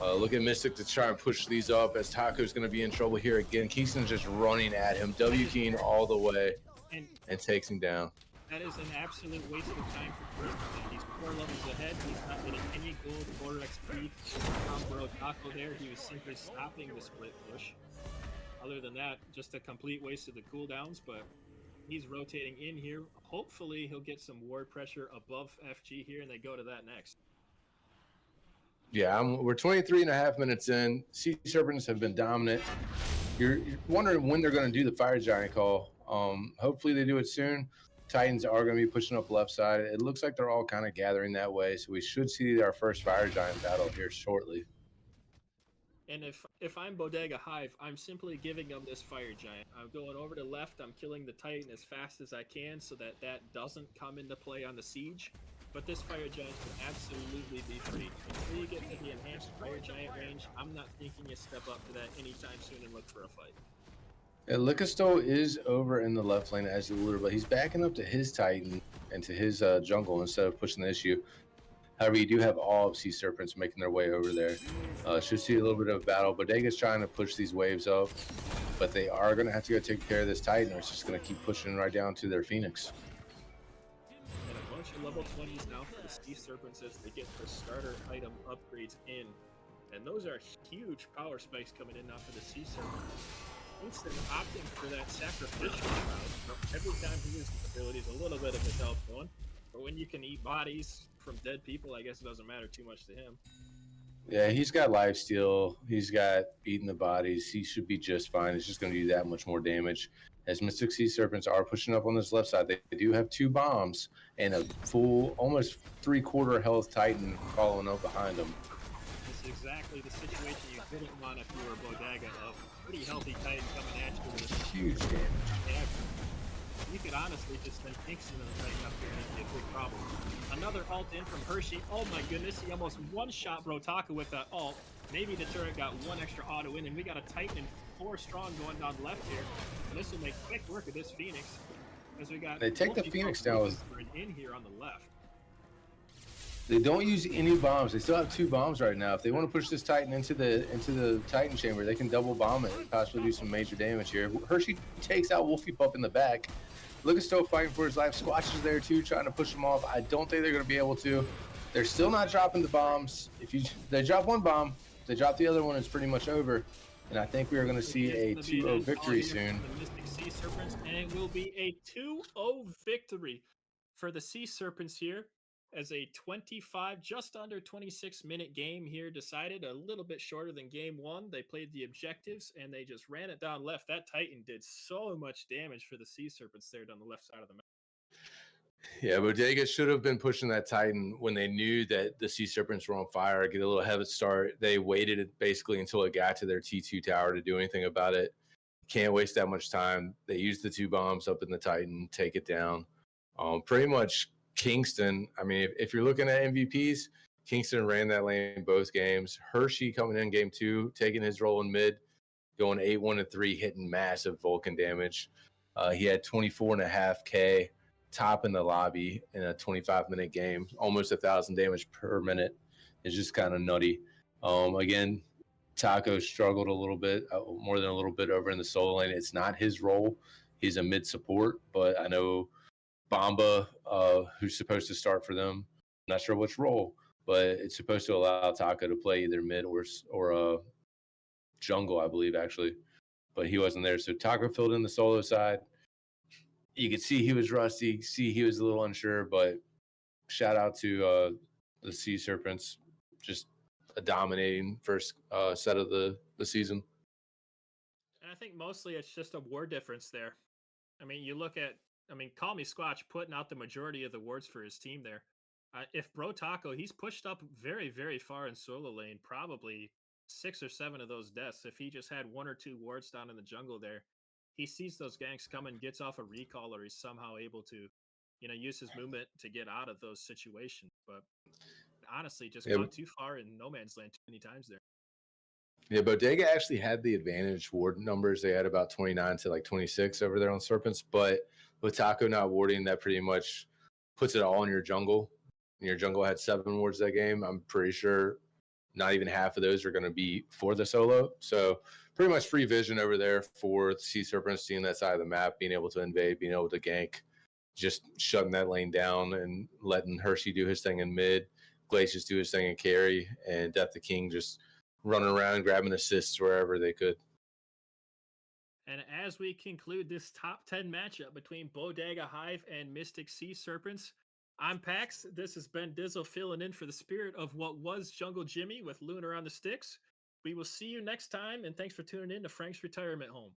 Look at Mystic to try and push these up as Taco's going to be in trouble here again. Kingston's just running at him. W-keying all the way and takes him down. That is an absolute waste of time for Kingston. He's 4 levels ahead. He's not getting any gold or XP from Taco there. He was simply stopping the split push. Other than that, just a complete waste of the cooldowns, but he's rotating in here. Hopefully, he'll get some ward pressure above FG here, and they go to that next. Yeah, we're 23 and a half minutes in. Sea Serpents have been dominant. You're wondering when they're going to do the Fire Giant call. Hopefully, they do it soon. Titans are going to be pushing up left side. It looks like they're all kind of gathering that way, so we should see our first Fire Giant battle here shortly. And if I'm Bodega Hive, I'm simply giving them this Fire Giant. I'm going over to left. I'm killing the Titan as fast as I can so that doesn't come into play on the siege. But this Fire Giant can absolutely be free. Until you get to the enhanced Fire Giant range, I'm not thinking you step up to that anytime soon and look for a fight. Licasto is over in the left lane as a lure, but he's backing up to his Titan and to his jungle instead of pushing the issue. However, you do have all of Sea Serpents making their way over there. Should see a little bit of battle. Bodega's trying to push these waves up, but they are going to have to go take care of this Titan, or it's just going to keep pushing right down to their Phoenix. And a bunch of level 20s now for the Sea Serpents as they get their starter item upgrades in. And those are huge power spikes coming in now for the Sea Serpents. Kingston opting for that sacrificial route. Every time he uses his abilities, a little bit of his health going. But when you can eat bodies from dead people, I guess it doesn't matter too much to him. Yeah, he's got lifesteal. He's got eating the bodies. He should be just fine. It's just going to do that much more damage. As Mystic Sea Serpents are pushing up on this left side, they do have 2 bombs and a full, almost 3/4 health Titan following up behind them. It's exactly the situation you didn't want if you were Bodega. A pretty healthy Titan coming at you with Huge damage. Yeah. You could honestly just send Kingston and Titan up here and it'd be a big problem. Another ult in from Hershey. Oh my goodness, he almost one-shot Brotaka with that ult. Maybe the turret got 1 extra auto in, and we got a Titan and 4 strong going down left here. And this will make quick work of this Phoenix. As we got They take the Phoenix down with in here on the left. They don't use any bombs. They still have 2 bombs right now. If they want to push this Titan into the Titan chamber, they can double bomb it and possibly do some major damage here. Hershey takes out Wolfie Pup in the back. Lucasto fighting for his life. Squatch is there too, trying to push him off. I don't think they're going to be able to. They're still not dropping the bombs. They drop 1 bomb, if they drop the other one, it's pretty much over. And I think we are going to see a 2-0 victory soon. The Mystic Sea Serpents, and it will be a 2-0 victory for the Sea Serpents here. As a 25, just under 26-minute game here decided, a little bit shorter than game 1. They played the objectives, and they just ran it down left. That Titan did so much damage for the Sea Serpents there down the left side of the map. Yeah, Bodega should have been pushing that Titan when they knew that the Sea Serpents were on fire, get a little head start. They waited basically until it got to their T2 tower to do anything about it. Can't waste that much time. They used the 2 bombs up in the Titan, take it down. Pretty much Kingston, I mean, if you're looking at MVPs, Kingston ran that lane both games. Hershey coming in game 2, taking his role in mid, going 8-1-3, hitting massive Vulcan damage. He had 24.5K top in the lobby in a 25-minute game, almost 1,000 damage per minute. It's just kind of nutty. Again, Taco struggled a little bit, more than a little bit over in the solo lane. It's not his role. He's a mid support, but I know Bamba, who's supposed to start for them, I'm not sure which role, but it's supposed to allow Taco to play either mid or jungle, I believe, actually. But he wasn't there. So Taco filled in the solo side. You could see he was rusty, see he was a little unsure, but shout out to the Sea Serpents. Just a dominating first set of the season. And I think mostly it's just a war difference there. I mean, you look at, Call Me Squatch putting out the majority of the wards for his team there. If Bro Taco, he's pushed up very, very far in solo lane, probably 6 or 7 of those deaths. If he just had 1 or 2 wards down in the jungle there, he sees those ganks coming, gets off a recall, or he's somehow able to, use his movement to get out of those situations. But honestly, just Yeah. gone too far in no man's land too many times there. Yeah, Bodega actually had the advantage ward numbers. They had about 29 to like 26 over there on Serpents, but with Taco not warding, that pretty much puts it all in your jungle. And your jungle had 7 wards that game. I'm pretty sure not even half of those are going to be for the solo. So pretty much free vision over there for Sea Serpents, seeing that side of the map, being able to invade, being able to gank, just shutting that lane down and letting Hershey do his thing in mid, Glacius do his thing in carry, and Death the King just running around grabbing assists wherever they could. And as we conclude this top 10 matchup between Bodega Hive and Mystic Sea Serpents, I'm Pax. This has been Dizzle filling in for the spirit of what was Jungle Jimmy with Lunar on the sticks. We will see you next time, and thanks for tuning in to Frank's Retirement Home.